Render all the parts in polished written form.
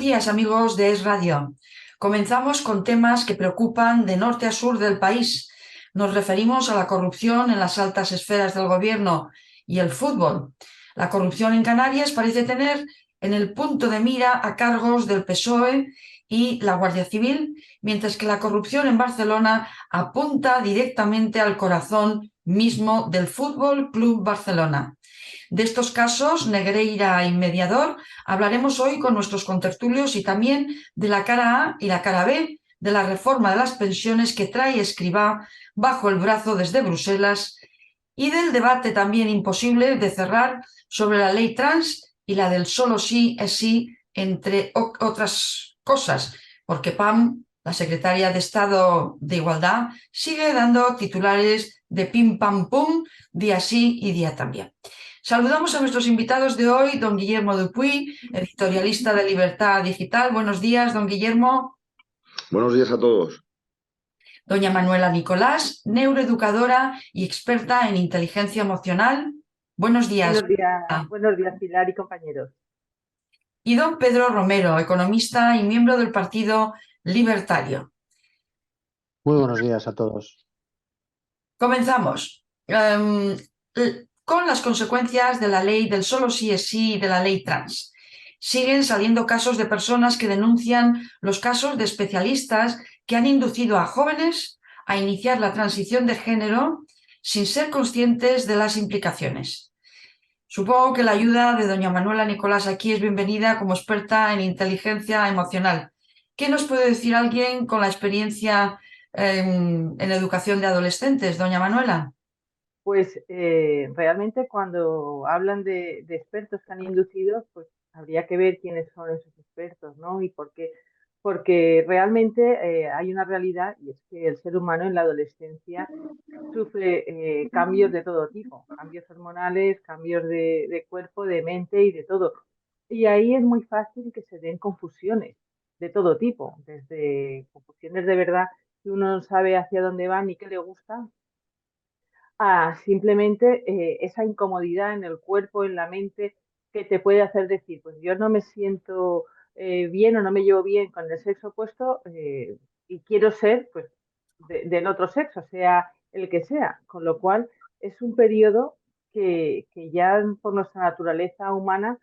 días, amigos de Es Radio. Comenzamos con temas que preocupan de norte a sur del país. Nos referimos a la corrupción en las altas esferas del gobierno y el fútbol. La corrupción en Canarias parece tener en el punto de mira a cargos del PSOE y la Guardia Civil, mientras que la corrupción en Barcelona apunta directamente al corazón mismo del Fútbol Club Barcelona. De estos casos, Negreira y Mediador, hablaremos hoy con nuestros contertulios y también de la cara A y la cara B de la reforma de las pensiones que trae Escrivá bajo el brazo desde Bruselas y del debate también imposible de cerrar sobre la ley trans y la del solo sí es sí, entre otras cosas, porque Pam, la secretaria de Estado de Igualdad, sigue dando titulares de pim pam pum, día sí y día también. Saludamos a nuestros invitados de hoy, don Guillermo Dupuy, editorialista de Libertad Digital. Buenos días, don Guillermo. Buenos días a todos. Doña Manuela Nicolás, neuroeducadora y experta en inteligencia emocional. Buenos días. Buenos días, Pilar y compañeros. Y don Pedro Romero, economista y miembro del Partido Libertario. Muy buenos días a todos. Comenzamos con las consecuencias de la ley del solo sí es sí y de la ley trans. Siguen saliendo casos de personas que denuncian los casos de especialistas que han inducido a jóvenes a iniciar la transición de género sin ser conscientes de las implicaciones. Supongo que la ayuda de doña Manuela Nicolás aquí es bienvenida como experta en inteligencia emocional. ¿Qué nos puede decir alguien con la experiencia en educación de adolescentes, doña Manuela? Pues realmente cuando hablan de expertos que han inducido, pues habría que ver quiénes son esos expertos, ¿no? Y por qué. Porque realmente hay una realidad y es que el ser humano en la adolescencia sufre cambios de todo tipo, cambios hormonales, cambios de cuerpo, de mente y de todo. Y ahí es muy fácil que se den confusiones de todo tipo, desde confusiones de verdad que uno no sabe hacia dónde va ni qué le gusta, a simplemente esa incomodidad en el cuerpo, en la mente, que te puede hacer decir, pues yo no me siento bien o no me llevo bien con el sexo opuesto y quiero ser pues del otro sexo, sea el que sea. Con lo cual es un periodo que ya por nuestra naturaleza humana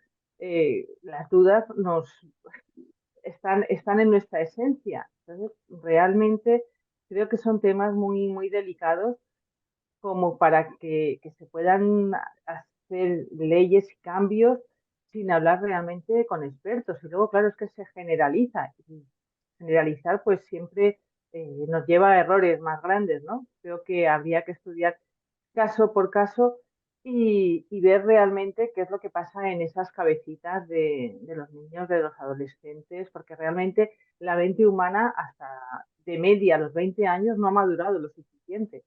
las dudas están en nuestra esencia. Entonces, realmente creo que son temas muy, muy delicados como para que se puedan hacer leyes y cambios sin hablar realmente con expertos. Y luego, claro, es que se generaliza. Y generalizar, pues siempre nos lleva a errores más grandes, ¿no? Creo que habría que estudiar caso por caso y ver realmente qué es lo que pasa en esas cabecitas de los niños, de los adolescentes, porque realmente la mente humana hasta de media a los 20 años no ha madurado lo suficiente.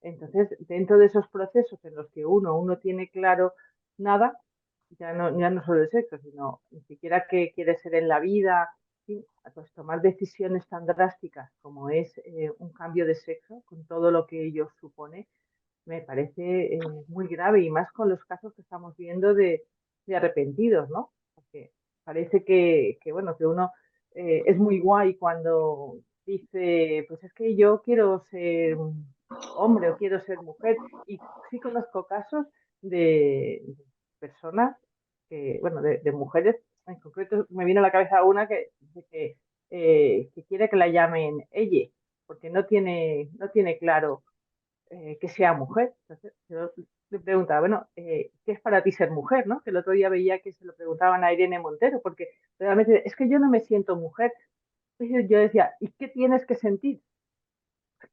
Entonces, dentro de esos procesos en los que uno tiene claro nada, ya no solo el sexo, sino ni siquiera qué quiere ser en la vida, ¿sí? Pues tomar decisiones tan drásticas como es un cambio de sexo, con todo lo que ello supone, me parece muy grave y más con los casos que estamos viendo de arrepentidos, ¿no? Porque parece bueno, que uno es muy guay cuando dice, pues es que yo quiero ser hombre o quiero ser mujer. Y sí conozco casos de personas bueno, de mujeres, en concreto me viene a la cabeza una que quiere que la llamen ella, porque no tiene claro que sea mujer. Entonces, yo le preguntaba, bueno, ¿qué es para ti ser mujer? ¿No? Que el otro día veía que se lo preguntaban a Irene Montero, porque realmente es que yo no me siento mujer. Entonces yo decía, ¿y qué tienes que sentir?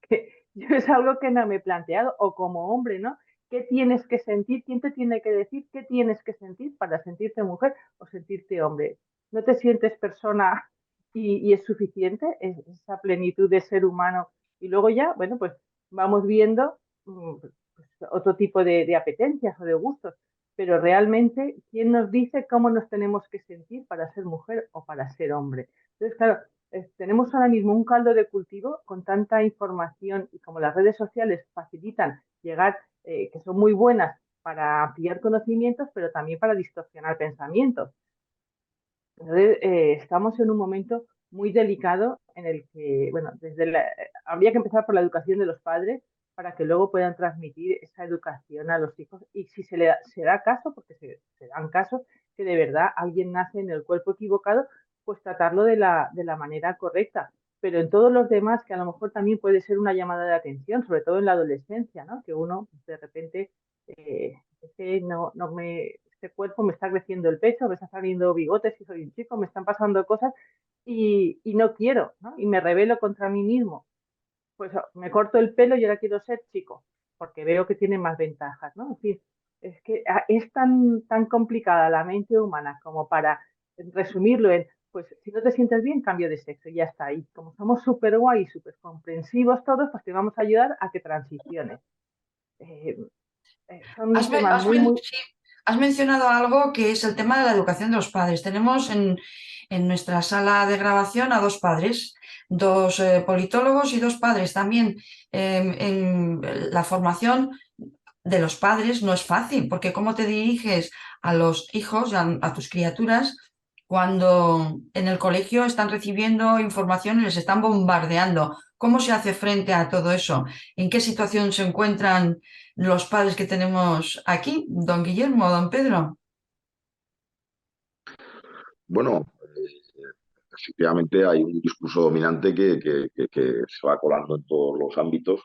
Que yo es algo que no me he planteado, o como hombre, ¿no? ¿Qué tienes que sentir? ¿Quién te tiene que decir qué tienes que sentir para sentirte mujer o sentirte hombre? ¿No te sientes persona y es suficiente esa plenitud de ser humano? Y luego ya, bueno, pues vamos viendo pues, otro tipo de apetencias o de gustos, pero realmente, ¿quién nos dice cómo nos tenemos que sentir para ser mujer o para ser hombre? Entonces, claro, tenemos ahora mismo un caldo de cultivo con tanta información y como las redes sociales facilitan llegar, que son muy buenas para ampliar conocimientos, pero también para distorsionar pensamientos. Entonces, estamos en un momento muy delicado en el que, bueno, habría que empezar por la educación de los padres para que luego puedan transmitir esa educación a los hijos. Y si se da caso, porque se dan casos, que de verdad alguien nace en el cuerpo equivocado, pues tratarlo de la manera correcta. Pero en todos los demás, que a lo mejor también puede ser una llamada de atención, sobre todo en la adolescencia, ¿no? Que uno de repente es que este cuerpo me está creciendo el pecho, me está saliendo bigotes si soy un chico, me están pasando cosas y no quiero, ¿no? Y me rebelo contra mí mismo. Pues me corto el pelo y ahora quiero ser chico, porque veo que tiene más ventajas, ¿no? En fin, es que es tan complicada la mente humana como para resumirlo en, pues si no te sientes bien, cambio de sexo y ya está. Y como somos súper guay, súper comprensivos todos, pues te vamos a ayudar a que transiciones. Eh, son temas Sí, has mencionado algo que es el tema de la educación de los padres. Tenemos en nuestra sala de grabación a dos padres, dos politólogos y dos padres. También la formación de los padres no es fácil, porque cómo te diriges a los hijos, a tus criaturas, cuando en el colegio están recibiendo información y les están bombardeando. ¿Cómo se hace frente a todo eso? ¿En qué situación se encuentran los padres que tenemos aquí, don Guillermo, don Pedro? Bueno, efectivamente hay un discurso dominante que se va colando en todos los ámbitos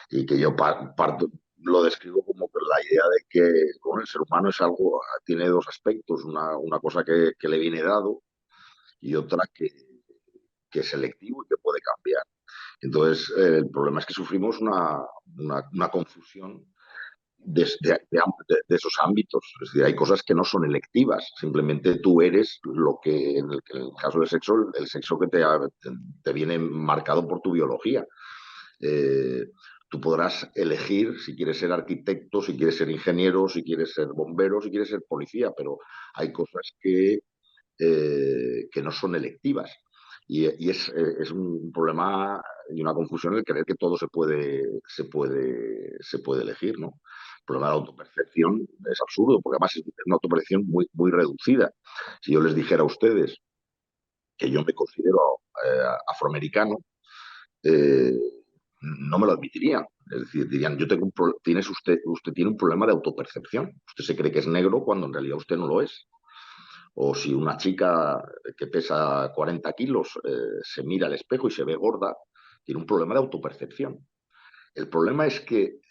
y que yo parto, lo describo como que la idea de que bueno, el ser humano es algo, tiene dos aspectos, una cosa que le viene dado y otra que es selectivo y que puede cambiar. Entonces, el problema es que sufrimos una confusión de esos ámbitos. Es decir, hay cosas que no son electivas, simplemente tú eres lo que, en el caso del sexo, el sexo que te viene marcado por tu biología. Eh, Tú podrás elegir si quieres ser arquitecto, si quieres ser ingeniero, si quieres ser bombero, si quieres ser policía, pero hay cosas que no son electivas. Es un problema y una confusión el creer que todo se puede elegir, ¿no? El problema de la autopercepción es absurdo, porque además es una autopercepción muy reducida. Si yo les dijera a ustedes que yo me considero afroamericano, eh, no me lo admitirían. Es decir, dirían, usted tiene un problema de autopercepción. Usted se cree que es negro cuando en realidad usted no lo es. O si una chica que pesa 40 kilos se mira al espejo y se ve gorda, tiene un problema de autopercepción. El problema es que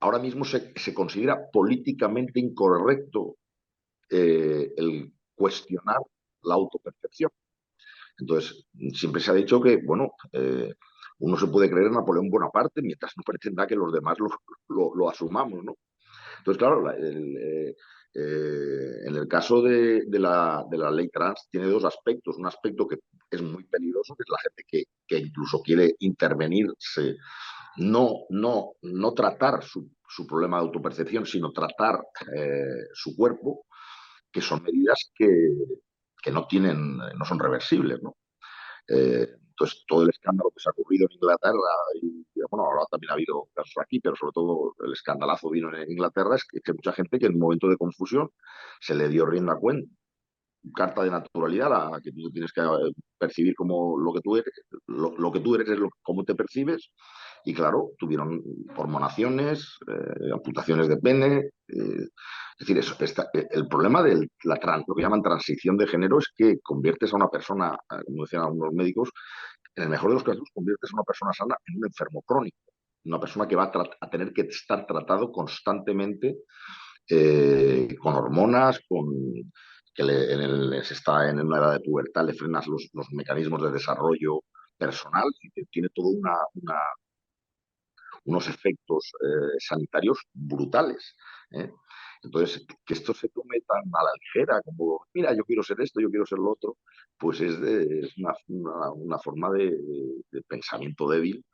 ahora mismo se considera políticamente incorrecto el cuestionar la autopercepción. Entonces, siempre se ha dicho que, bueno, uno se puede creer Napoleón Bonaparte mientras no pretenda que los demás lo asumamos, ¿no? Entonces, claro, en el caso de la ley trans tiene dos aspectos. Un aspecto que es muy peligroso, que es la gente que incluso quiere intervenirse, no tratar su problema de autopercepción, sino tratar su cuerpo, que son medidas que no son reversibles, ¿no? Entonces, todo el escándalo que se ha ocurrido en Inglaterra, y bueno, ahora también ha habido casos aquí, pero sobre todo el escandalazo vino en Inglaterra, es que mucha gente que en un momento de confusión se le dio rienda cuenta, carta de naturalidad, la que tú tienes que percibir como lo que tú eres, lo que tú eres es cómo te percibes, y claro, tuvieron hormonaciones, amputaciones de pene. Es decir, el problema de lo que llaman transición de género es que conviertes a una persona, como decían algunos médicos, en el mejor de los casos, conviertes a una persona sana en un enfermo crónico, una persona que va a tener que estar tratado constantemente con hormonas, se está en una edad de pubertad, le frenas los mecanismos de desarrollo personal y tiene todo unos efectos sanitarios brutales. ¿Eh? Entonces, que esto se tome tan a la ligera como, mira, yo quiero ser esto, yo quiero ser lo otro, pues es una forma de pensamiento débil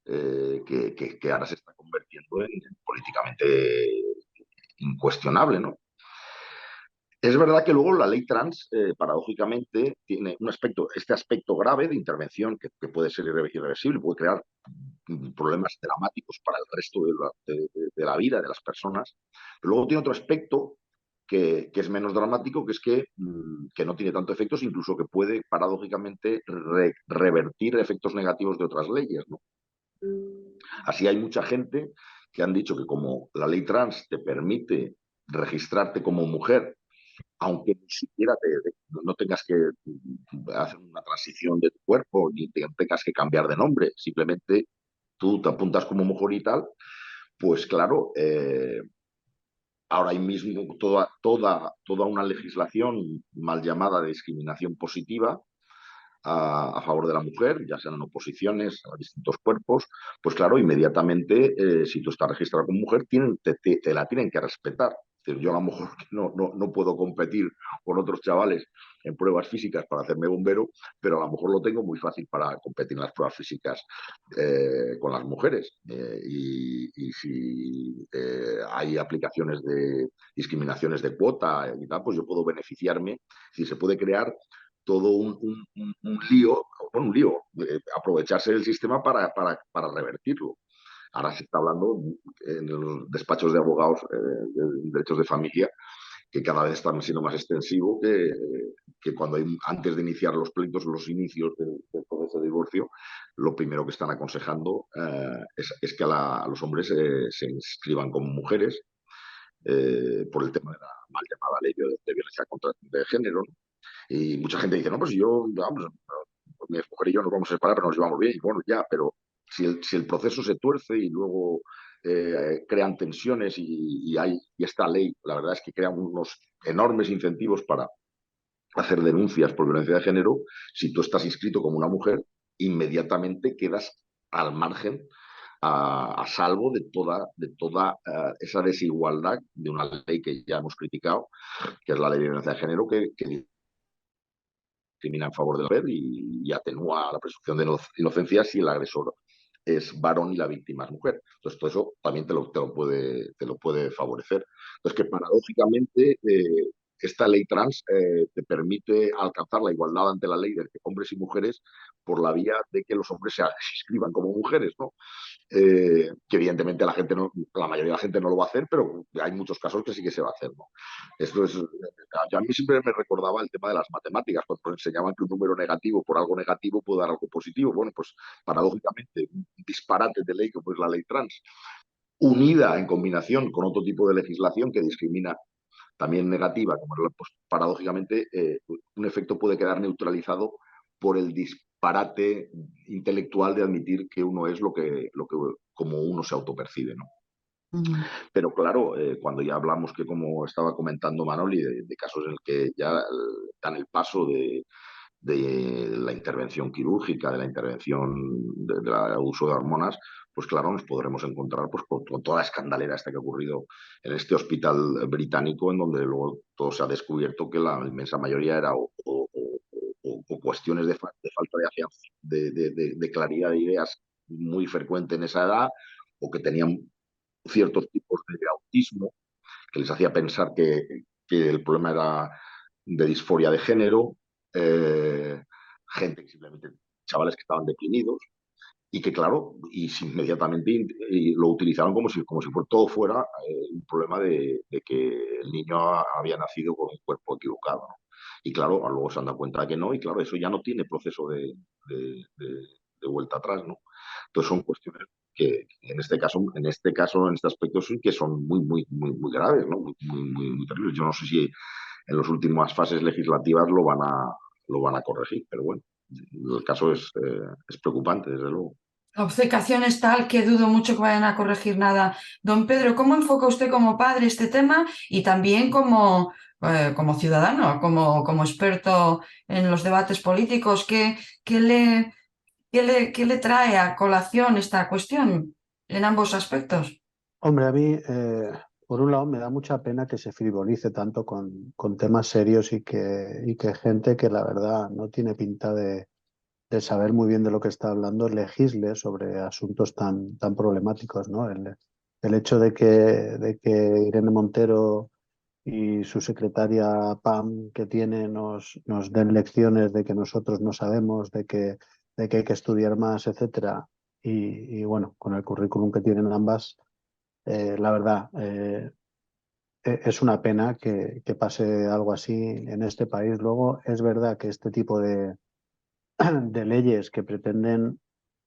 que ahora se está convirtiendo en políticamente incuestionable, ¿no? Es verdad que luego la ley trans, paradójicamente, tiene este aspecto grave de intervención que puede ser irreversible, puede crear problemas dramáticos para el resto de la vida de las personas. Pero luego tiene otro aspecto que es menos dramático, que es que no tiene tanto efectos, incluso que puede paradójicamente revertir efectos negativos de otras leyes, ¿no? Así hay mucha gente que han dicho que como la ley trans te permite registrarte como mujer, aunque ni siquiera no tengas que hacer una transición de tu cuerpo, ni tengas que cambiar de nombre, simplemente tú te apuntas como mujer y tal, pues claro, ahora mismo toda una legislación mal llamada de discriminación positiva a favor de la mujer, ya sean en oposiciones a distintos cuerpos, pues claro, inmediatamente, si tú estás registrado como mujer, te la tienen que respetar. Es decir, yo a lo mejor no puedo competir con otros chavales en pruebas físicas para hacerme bombero, pero a lo mejor lo tengo muy fácil para competir en las pruebas físicas con las mujeres. Y si hay aplicaciones de discriminaciones de cuota y tal, pues yo puedo beneficiarme. Si se puede crear todo un lío, bueno, un lío, aprovecharse del sistema para revertirlo. Ahora se está hablando en los despachos de abogados de derechos de familia que cada vez están siendo más extensivo que cuando antes de iniciar los pleitos, los inicios del proceso de divorcio, lo primero que están aconsejando es que a los hombres se inscriban como mujeres por el tema de la mal llamada ley de violencia de género, ¿no? Y mucha gente dice, no, pues yo, vamos, mi mujer y yo nos vamos a separar, pero nos llevamos bien. Y bueno, ya, pero si el proceso se tuerce y luego crean tensiones y esta ley, la verdad es que crea unos enormes incentivos para hacer denuncias por violencia de género, si tú estás inscrito como una mujer, inmediatamente quedas al margen, a salvo de toda esa desigualdad de una ley que ya hemos criticado, que es la ley de violencia de género, que discrimina en favor de la mujer y atenúa la presunción de inocencia si el agresor es varón y la víctima es mujer. Entonces, todo eso también te lo puede favorecer. Entonces, que paradójicamente esta ley trans te permite alcanzar la igualdad ante la ley de hombres y mujeres por la vía de que los hombres se inscriban como mujeres, ¿no? Que evidentemente la mayoría de la gente no lo va a hacer, pero hay muchos casos que sí que se va a hacer, ¿no? Esto es, a mí siempre me recordaba el tema de las matemáticas, cuando enseñaban que un número negativo por algo negativo puede dar algo positivo. Bueno, pues paradójicamente, un disparate de ley como es la ley trans, unida en combinación con otro tipo de legislación que discrimina también negativa, pues paradójicamente un efecto puede quedar neutralizado por el disparate intelectual de admitir que uno es como uno se autopercibe, ¿no? Pero claro, cuando ya hablamos que, como estaba comentando Manoli, de casos en el que ya dan el paso de la intervención quirúrgica, de la intervención del uso de hormonas, pues claro, nos podremos encontrar pues, con toda la escandalera esta que ha ocurrido en este hospital británico, en donde luego todo se ha descubierto que la inmensa mayoría era o cuestiones de falta de claridad de ideas muy frecuente en esa edad, o que tenían ciertos tipos de autismo que les hacía pensar que el problema era de disforia de género, gente que simplemente, chavales que estaban deprimidos y que, claro, inmediatamente lo utilizaron como si todo fuera un problema de que el niño había nacido con un cuerpo equivocado, ¿no? Y claro, luego se han dado cuenta que no, y claro, eso ya no tiene proceso de vuelta atrás, ¿no? Entonces son cuestiones que en este aspecto sí que son muy, muy, muy, muy graves, ¿no? Muy, muy, muy, muy terribles. Yo no sé si en las últimas fases legislativas lo van a corregir, pero bueno, el caso es preocupante, desde luego. La obcecación es tal que dudo mucho que vayan a corregir nada. Don Pedro, ¿cómo enfoca usted como padre este tema y también como ciudadano, como experto en los debates políticos? ¿Qué le trae a colación esta cuestión en ambos aspectos? Hombre, a mí, por un lado, me da mucha pena que se frivolice tanto con temas serios y que gente que la verdad no tiene pinta de saber muy bien de lo que está hablando legisle sobre asuntos tan problemáticos, ¿no? El hecho de que Irene Montero y su secretaria Pam que tiene nos den lecciones de que nosotros no sabemos, de que hay que estudiar más, etcétera. Y bueno, con el currículum que tienen ambas, la verdad, es una pena que pase algo así en este país. Luego, es verdad que este tipo de leyes que pretenden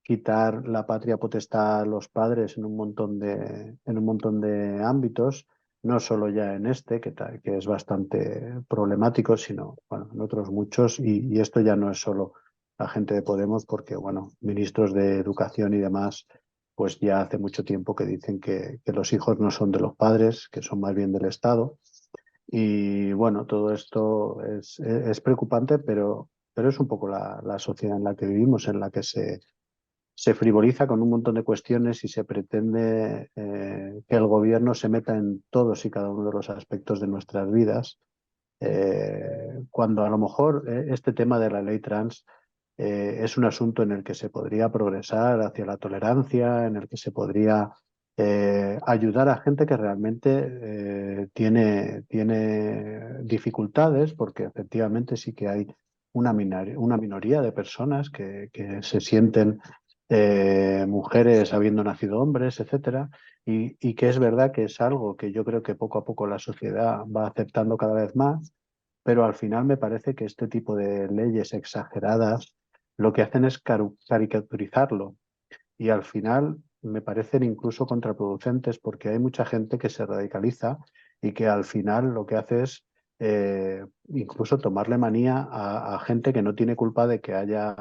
quitar la patria potestad a los padres en un montón de ámbitos, no solo ya en este, que es bastante problemático, sino bueno, en otros muchos, y esto ya no es solo la gente de Podemos, porque bueno, ministros de educación y demás, pues ya hace mucho tiempo que dicen que los hijos no son de los padres, que son más bien del Estado. Y bueno, todo esto es preocupante, pero es un poco la sociedad en la que vivimos, en la que se frivoliza con un montón de cuestiones y se pretende que el gobierno se meta en todos y cada uno de los aspectos de nuestras vidas, cuando a lo mejor este tema de la ley trans es un asunto en el que se podría progresar hacia la tolerancia, en el que se podría ayudar a gente que realmente tiene dificultades, porque efectivamente sí que hay una minoría de personas que se sienten mujeres habiendo nacido hombres, etcétera, y que es verdad que es algo que yo creo que poco a poco la sociedad va aceptando cada vez más, pero al final me parece que este tipo de leyes exageradas lo que hacen es caricaturizarlo y al final me parecen incluso contraproducentes porque hay mucha gente que se radicaliza y que al final lo que hace es incluso tomarle manía a gente que no tiene culpa de que haya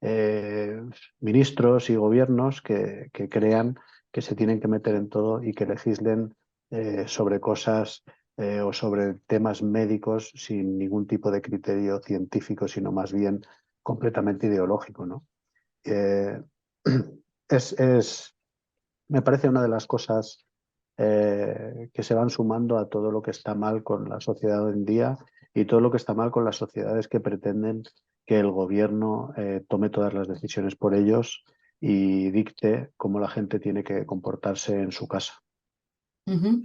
eh, ministros y gobiernos que crean que se tienen que meter en todo y que legislen sobre cosas o sobre temas médicos sin ningún tipo de criterio científico, sino más bien completamente ideológico, ¿no? Eh, es, me parece una de las cosas que se van sumando a todo lo que está mal con la sociedad hoy en día y todo lo que está mal con las sociedades que pretenden que el gobierno tome todas las decisiones por ellos y dicte cómo la gente tiene que comportarse en su casa. Ujú.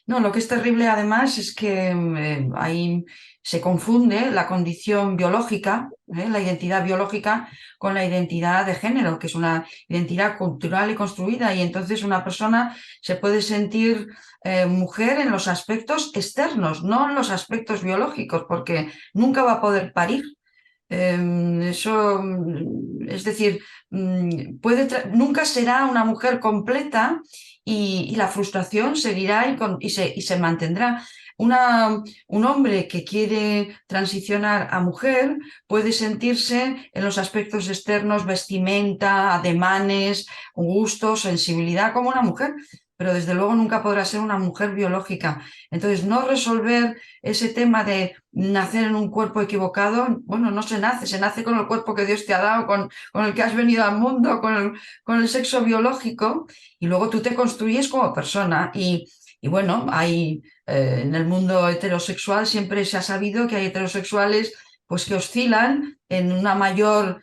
No, lo que es terrible además es que ahí se confunde la condición biológica, la identidad biológica, con la identidad de género, que es una identidad cultural y construida, y entonces una persona se puede sentir mujer en los aspectos externos, no en los aspectos biológicos, porque nunca va a poder parir. Eso, es decir, nunca será una mujer completa y la frustración seguirá y se mantendrá. Un hombre que quiere transicionar a mujer puede sentirse en los aspectos externos, vestimenta, ademanes, gusto, sensibilidad como una mujer, pero desde luego nunca podrá ser una mujer biológica. Entonces, no resolver ese tema de nacer en un cuerpo equivocado, bueno, no se nace con el cuerpo que Dios te ha dado, con el que has venido al mundo, con el sexo biológico, y luego tú te construyes como persona. Y bueno, hay en el mundo heterosexual siempre se ha sabido que hay heterosexuales pues que oscilan en una mayor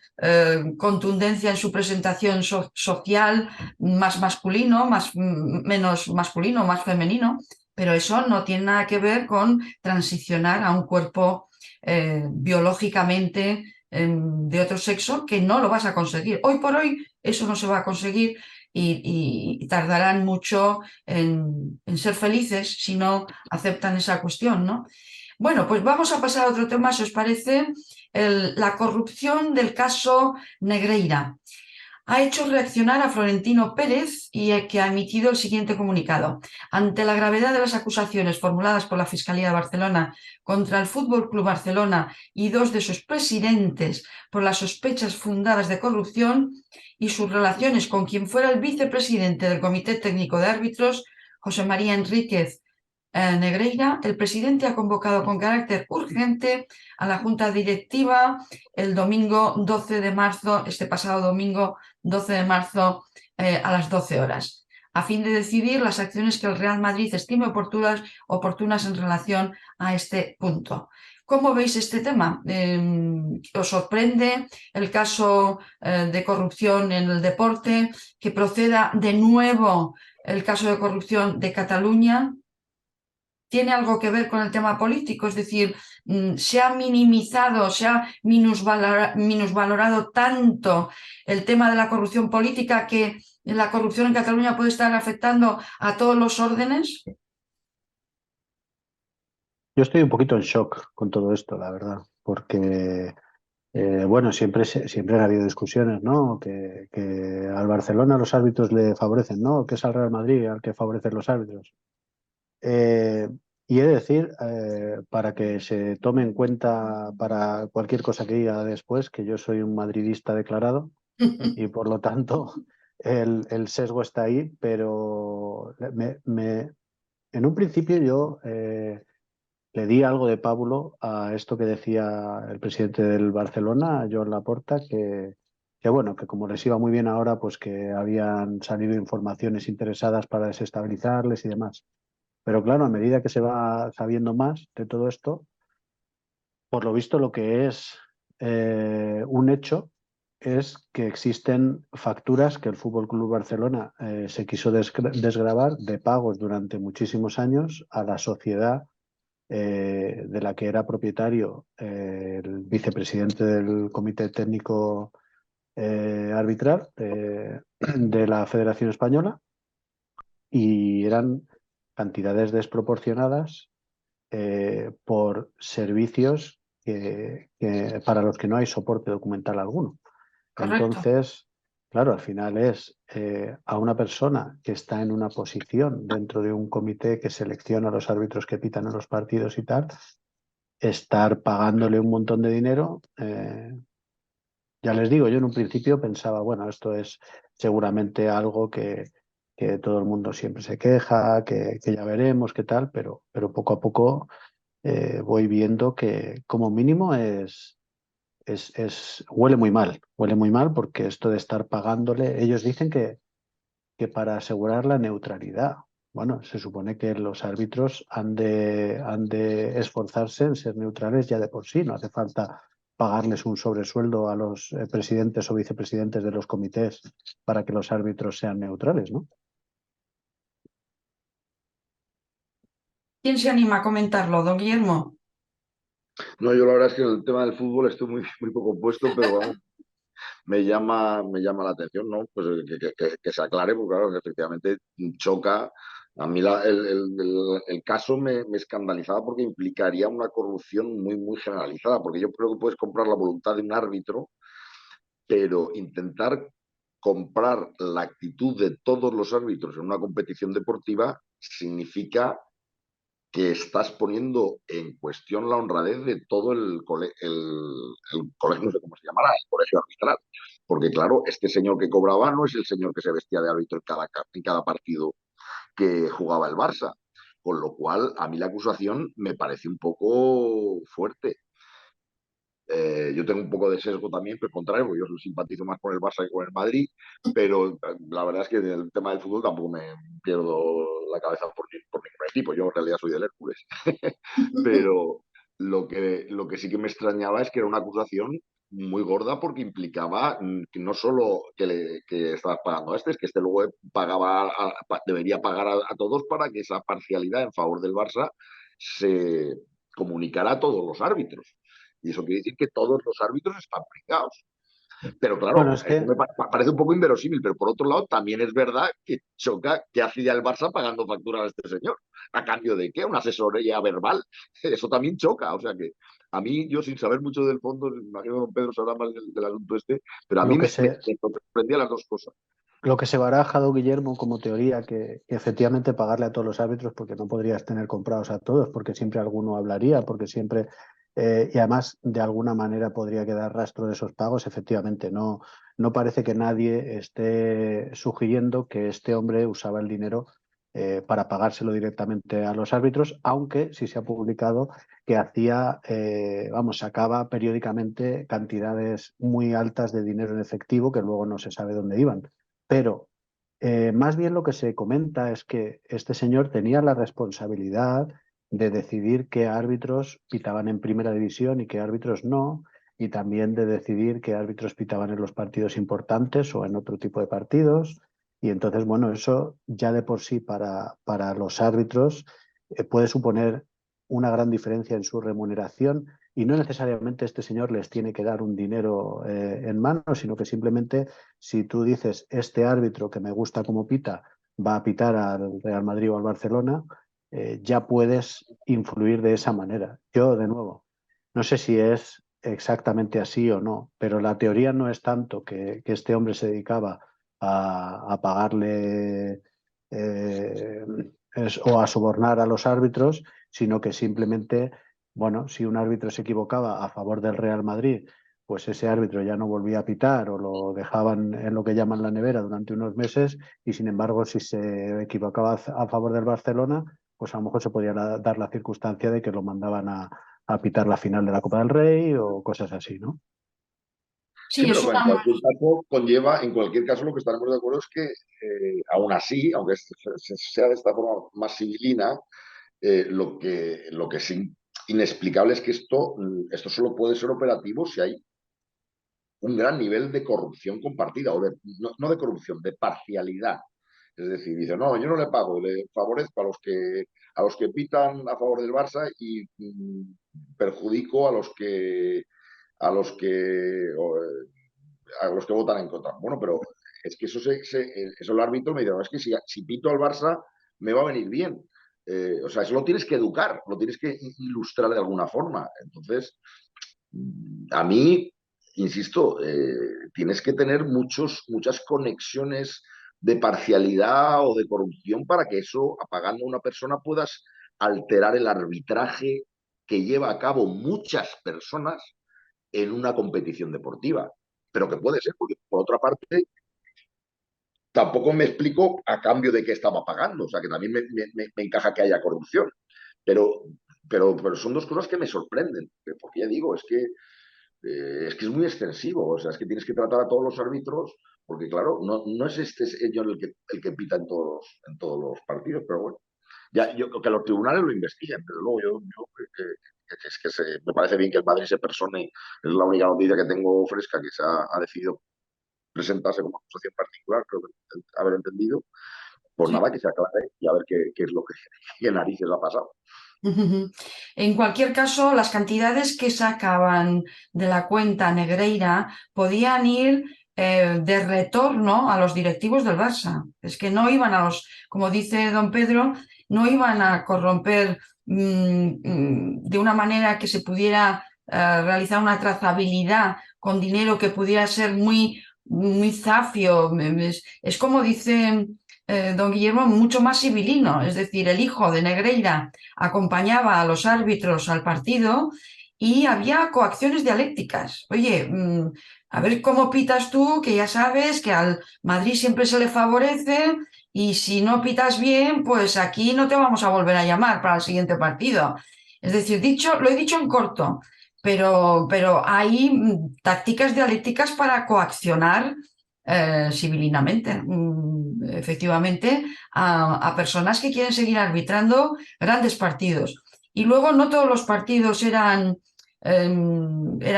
contundencia en su presentación social, más masculino, menos masculino, más femenino, pero eso no tiene nada que ver con transicionar a un cuerpo biológicamente de otro sexo, que no lo vas a conseguir. Hoy por hoy eso no se va a conseguir y tardarán mucho en ser felices si no aceptan esa cuestión, ¿no? Bueno, pues vamos a pasar a otro tema, si os parece, la corrupción del caso Negreira. Ha hecho reaccionar a Florentino Pérez y que ha emitido el siguiente comunicado. Ante la gravedad de las acusaciones formuladas por la Fiscalía de Barcelona contra el Fútbol Club Barcelona y dos de sus presidentes por las sospechas fundadas de corrupción y sus relaciones con quien fuera el vicepresidente del Comité Técnico de Árbitros, José María Enríquez Negreira, el presidente ha convocado con carácter urgente a la Junta Directiva el domingo 12 de marzo, este pasado domingo 12 de marzo a las 12 horas, a fin de decidir las acciones que el Real Madrid estime oportunas en relación a este punto. ¿Cómo veis este tema? ¿Os sorprende el caso de corrupción en el deporte? ¿Que proceda de nuevo el caso de corrupción de Cataluña? ¿Tiene algo que ver con el tema político? Es decir, se ha minimizado, se ha minusvalorado tanto el tema de la corrupción política que la corrupción en Cataluña puede estar afectando a todos los órdenes. Yo estoy un poquito en shock con todo esto, la verdad, porque bueno, siempre han habido discusiones, ¿no? Que al Barcelona los árbitros le favorecen, ¿no? Que es al Real Madrid al que favorecen los árbitros. Eh, y he de decir, para que se tome en cuenta para cualquier cosa que diga después, que yo soy un madridista declarado y por lo tanto el sesgo está ahí, pero en un principio yo le di algo de pábulo a esto que decía el presidente del Barcelona, Joan Laporta, que bueno, que como les iba muy bien ahora, pues que habían salido informaciones interesadas para desestabilizarles y demás. Pero claro, a medida que se va sabiendo más de todo esto, por lo visto lo que es un hecho es que existen facturas que el Fútbol Club Barcelona se quiso desgravar de pagos durante muchísimos años a la sociedad de la que era propietario el vicepresidente del Comité Técnico Arbitral de la Federación Española, y eran cantidades desproporcionadas por servicios para los que no hay soporte documental alguno. Correcto. Entonces, claro, al final es a una persona que está en una posición dentro de un comité que selecciona a los árbitros que pitan en los partidos y tal, estar pagándole un montón de dinero. Ya les digo, yo en un principio pensaba, bueno, esto es seguramente algo que todo el mundo siempre se queja, que ya veremos qué tal, pero poco a poco voy viendo que como mínimo huele muy mal porque esto de estar pagándole, ellos dicen que para asegurar la neutralidad. Bueno, se supone que los árbitros han de esforzarse en ser neutrales ya de por sí, no hace falta pagarles un sobresueldo a los presidentes o vicepresidentes de los comités para que los árbitros sean neutrales, ¿no? ¿Quién se anima a comentarlo, don Guillermo? No, yo la verdad es que en el tema del fútbol estoy muy poco puesto, pero vamos, me llama la atención, ¿no? Pues que se aclare, porque claro, efectivamente choca. A mí el caso me escandalizaba porque implicaría una corrupción muy generalizada, porque yo creo que puedes comprar la voluntad de un árbitro, pero intentar comprar la actitud de todos los árbitros en una competición deportiva significa que estás poniendo en cuestión la honradez de todo el colegio, no sé cómo se llamará, el colegio arbitral. Porque claro, este señor que cobraba no es el señor que se vestía de árbitro en cada partido que jugaba el Barça. Con lo cual, a mí la acusación me parece un poco fuerte. Yo tengo un poco de sesgo también, pero contrario, porque yo simpatizo más con el Barça que con el Madrid, pero la verdad es que en el tema del fútbol tampoco me pierdo la cabeza por ningún equipo. Yo en realidad soy del Hércules. Pero lo que sí que me extrañaba es que era una acusación muy gorda porque implicaba que no solo que estabas pagando a este, es que este luego debería pagar a todos para que esa parcialidad en favor del Barça se comunicara a todos los árbitros. Y eso quiere decir que todos los árbitros están pringados. Pero Bueno, claro, es eso que parece un poco inverosímil, pero por otro lado también es verdad que choca que hacía el Barça pagando facturas a este señor. ¿A cambio de qué? Una asesoría verbal. Eso también choca. O sea que a mí, yo sin saber mucho del fondo, imagino que don Pedro sabrá más del asunto este, pero a lo mí que me sorprendía las dos cosas. Lo que se baraja, don Guillermo, como teoría, que efectivamente pagarle a todos los árbitros, porque no podrías tener comprados a todos, porque siempre alguno hablaría, porque siempre, y además de alguna manera podría quedar rastro de esos pagos, efectivamente, no parece que nadie esté sugiriendo que este hombre usaba el dinero para pagárselo directamente a los árbitros, aunque sí se ha publicado que hacía, sacaba periódicamente cantidades muy altas de dinero en efectivo que luego no se sabe dónde iban. Pero más bien lo que se comenta es que este señor tenía la responsabilidad de decidir qué árbitros pitaban en primera división y qué árbitros no, y también de decidir qué árbitros pitaban en los partidos importantes o en otro tipo de partidos. Y entonces, bueno, eso ya de por sí para los árbitros puede suponer una gran diferencia en su remuneración, y no necesariamente este señor les tiene que dar un dinero en mano, sino que simplemente si tú dices, este árbitro que me gusta como pita va a pitar al Real Madrid o al Barcelona, ya puedes influir de esa manera. Yo, de nuevo, no sé si es exactamente así o no, pero la teoría no es tanto que este hombre se dedicaba a pagarle eh, o a sobornar a los árbitros, sino que simplemente, bueno, si un árbitro se equivocaba a favor del Real Madrid, pues ese árbitro ya no volvía a pitar o lo dejaban en lo que llaman la nevera durante unos meses, y sin embargo, si se equivocaba a favor del Barcelona, pues a lo mejor se podía dar la circunstancia de que lo mandaban a pitar la final de la Copa del Rey o cosas así, ¿no? Sí, Sí, es pero en una... cualquier caso conlleva, en cualquier caso lo que estaremos de acuerdo es que aún así, aunque sea de esta forma más civilina, lo que es inexplicable es que esto solo puede ser operativo si hay un gran nivel de corrupción compartida, o no de corrupción, de parcialidad. Es decir, dice, no, yo no le pago, le favorezco a los que pitan a favor del Barça y perjudico a los que votan en contra. Bueno, pero es que eso el árbitro me dice, no, es que si pito al Barça me va a venir bien. O sea, eso lo tienes que educar, lo tienes que ilustrar de alguna forma. Entonces, a mí, insisto, tienes que tener muchas conexiones de parcialidad o de corrupción para que eso, apagando a una persona, puedas alterar el arbitraje que lleva a cabo muchas personas en una competición deportiva. Pero que puede ser, porque por otra parte, tampoco me explico a cambio de qué estaba pagando. O sea, que también me encaja que haya corrupción. Pero, pero son dos cosas que me sorprenden. Porque ya digo, es que es muy extensivo. O sea, es que tienes que tratar a todos los árbitros, porque claro, no es este señor el que pita en todos los partidos, pero bueno. Ya, que los tribunales lo investiguen, pero luego me parece bien que el Madrid se persone, es la única noticia que tengo fresca que ha decidido presentarse como acusación particular, creo que haber entendido. Pues Sí. nada, que se aclare y a ver qué es lo que qué narices ha pasado. En cualquier caso, las cantidades que sacaban de la cuenta Negreira podían ir de retorno a los directivos del Barça. Es que no iban como dice don Pedro, no iban a corromper de una manera que se pudiera realizar una trazabilidad con dinero que pudiera ser muy, muy zafio. Es como dice don Guillermo, mucho más civilino. Es decir, el hijo de Negreira acompañaba a los árbitros al partido y había coacciones dialécticas. Oye, a ver cómo pitas tú, que ya sabes que al Madrid siempre se le favorece y si no pitas bien, pues aquí no te vamos a volver a llamar para el siguiente partido. Es decir, lo he dicho en corto, pero hay tácticas dialécticas para coaccionar civilinamente, efectivamente, a personas que quieren seguir arbitrando grandes partidos. Y luego no todos los partidos eran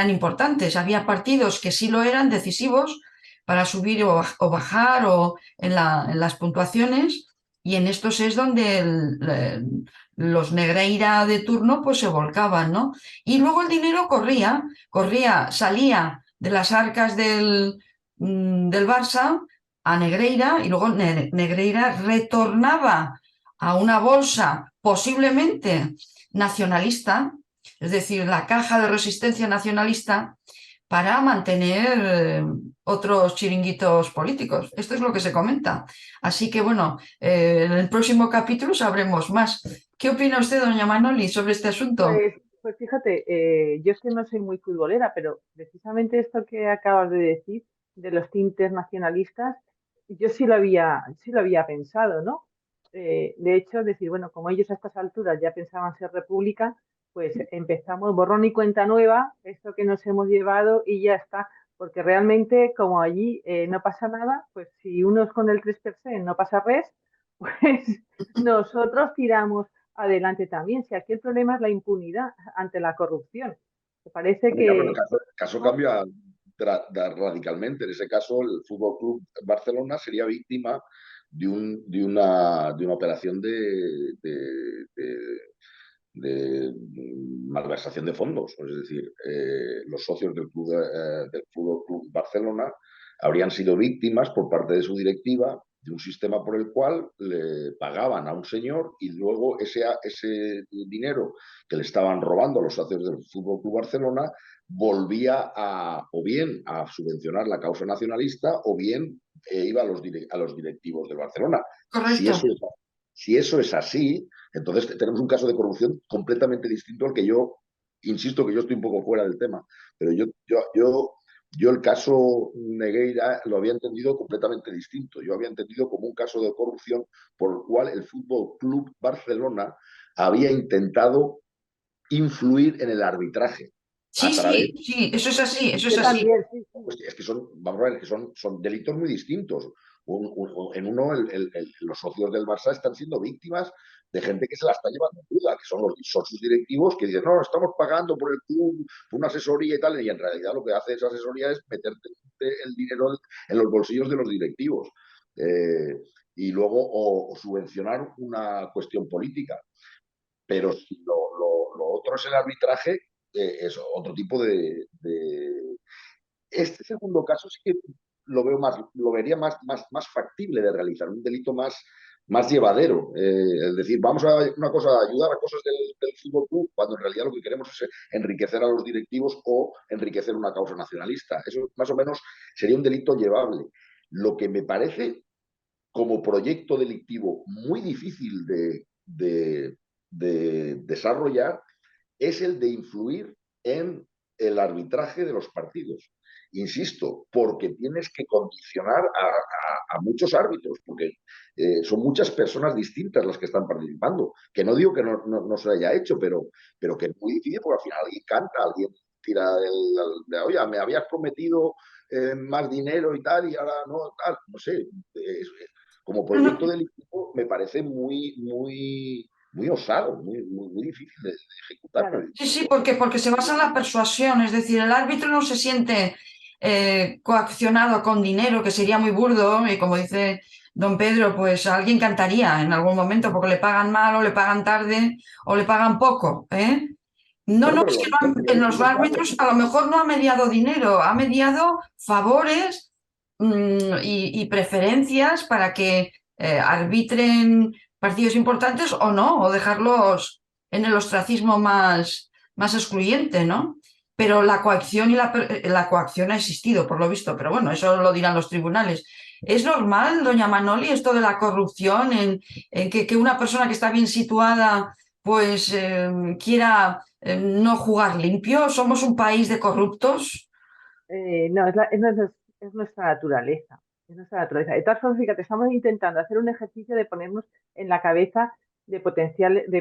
importantes. Había partidos que sí lo eran, decisivos, para subir o bajar o en las puntuaciones. Y en estos es donde los Negreira de turno pues se volcaban, ¿no? Y luego el dinero salía de las arcas del Barça a Negreira y luego Negreira retornaba a una bolsa posiblemente nacionalista, es decir, la caja de resistencia nacionalista, para mantener otros chiringuitos políticos. Esto es lo que se comenta. Así que bueno, en el próximo capítulo sabremos más. ¿Qué opina usted, doña Manoli, sobre este asunto? Pues fíjate, yo es que no soy muy futbolera, pero precisamente esto que acabas de decir de los tintes nacionalistas, yo sí lo había pensado, ¿no? De hecho, decir, bueno, como ellos a estas alturas ya pensaban ser república, pues empezamos borrón y cuenta nueva, esto que nos hemos llevado y ya está, porque realmente como allí no pasa nada, pues si unos con el 3% no pasa res, pues nosotros tiramos adelante también. Si aquí el problema es la impunidad ante la corrupción. Me parece Bueno, ya, pero el que, caso ¿no? cambia radicalmente. En ese caso, el Fútbol Club Barcelona sería víctima de una operación de malversación de fondos. Es decir, los socios del Fútbol Club Barcelona habrían sido víctimas por parte de su directiva de un sistema por el cual le pagaban a un señor y luego ese dinero que le estaban robando a los socios del Fútbol Club Barcelona volvía o bien a subvencionar la causa nacionalista o bien iba a los directivos del Barcelona. Si Correcto. eso, si eso es así, entonces tenemos un caso de corrupción completamente distinto al que yo, insisto que yo estoy un poco fuera del tema, pero yo el caso Negreira lo había entendido completamente distinto. Yo había entendido como un caso de corrupción por el cual el Fútbol Club Barcelona había intentado influir en el arbitraje Sí, a través. sí, eso es así, eso es Yo así. también, sí, sí. Pues es que son, vamos a ver, que son delitos muy distintos. En uno, los socios del Barça están siendo víctimas de gente que se la está llevando cruda, que son los socios directivos que dicen, no, estamos pagando por el club, por una asesoría y tal, y en realidad lo que hace esa asesoría es meterte el dinero en los bolsillos de los directivos. Y luego o subvencionar una cuestión política. Pero si lo otro es el arbitraje, es otro tipo de. Este segundo caso sí que lo vería más factible de realizar, un delito más llevadero. Es decir, vamos a una cosa, ayudar a cosas del Fútbol Club, cuando en realidad lo que queremos es enriquecer a los directivos o enriquecer una causa nacionalista. Eso más o menos sería un delito llevable. Lo que me parece como proyecto delictivo muy difícil de desarrollar es el de influir en el arbitraje de los partidos. Insisto, porque tienes que condicionar a muchos árbitros, porque son muchas personas distintas las que están participando. Que no digo que no se haya hecho, pero que es muy difícil porque al final alguien canta, alguien tira oye, me habías prometido más dinero y tal, y ahora no, tal, no sé. Como No, no, proyecto delictivo me parece muy osado, muy difícil de ejecutar. Claro. sí, porque se basa en la persuasión, es decir, el árbitro no se siente coaccionado con dinero, que sería muy burdo, y como dice don Pedro, pues alguien cantaría en algún momento porque le pagan mal o le pagan tarde o le pagan poco, ¿eh? No, Bueno, no, pero es que lo en dicen los los datos. árbitros a lo mejor no ha mediado dinero, ha mediado favores y preferencias para que arbitren partidos importantes o no, o dejarlos en el ostracismo más excluyente, ¿no? Pero la coacción la coacción ha existido, por lo visto, pero bueno, eso lo dirán los tribunales. ¿Es normal, doña Manoli, esto de la corrupción, en que una persona que está bien situada, pues quiera no jugar limpio? ¿Somos un país de corruptos? No, es nuestra naturaleza. Es nuestra naturaleza. De todas formas, fíjate, estamos intentando hacer un ejercicio de ponernos en la cabeza de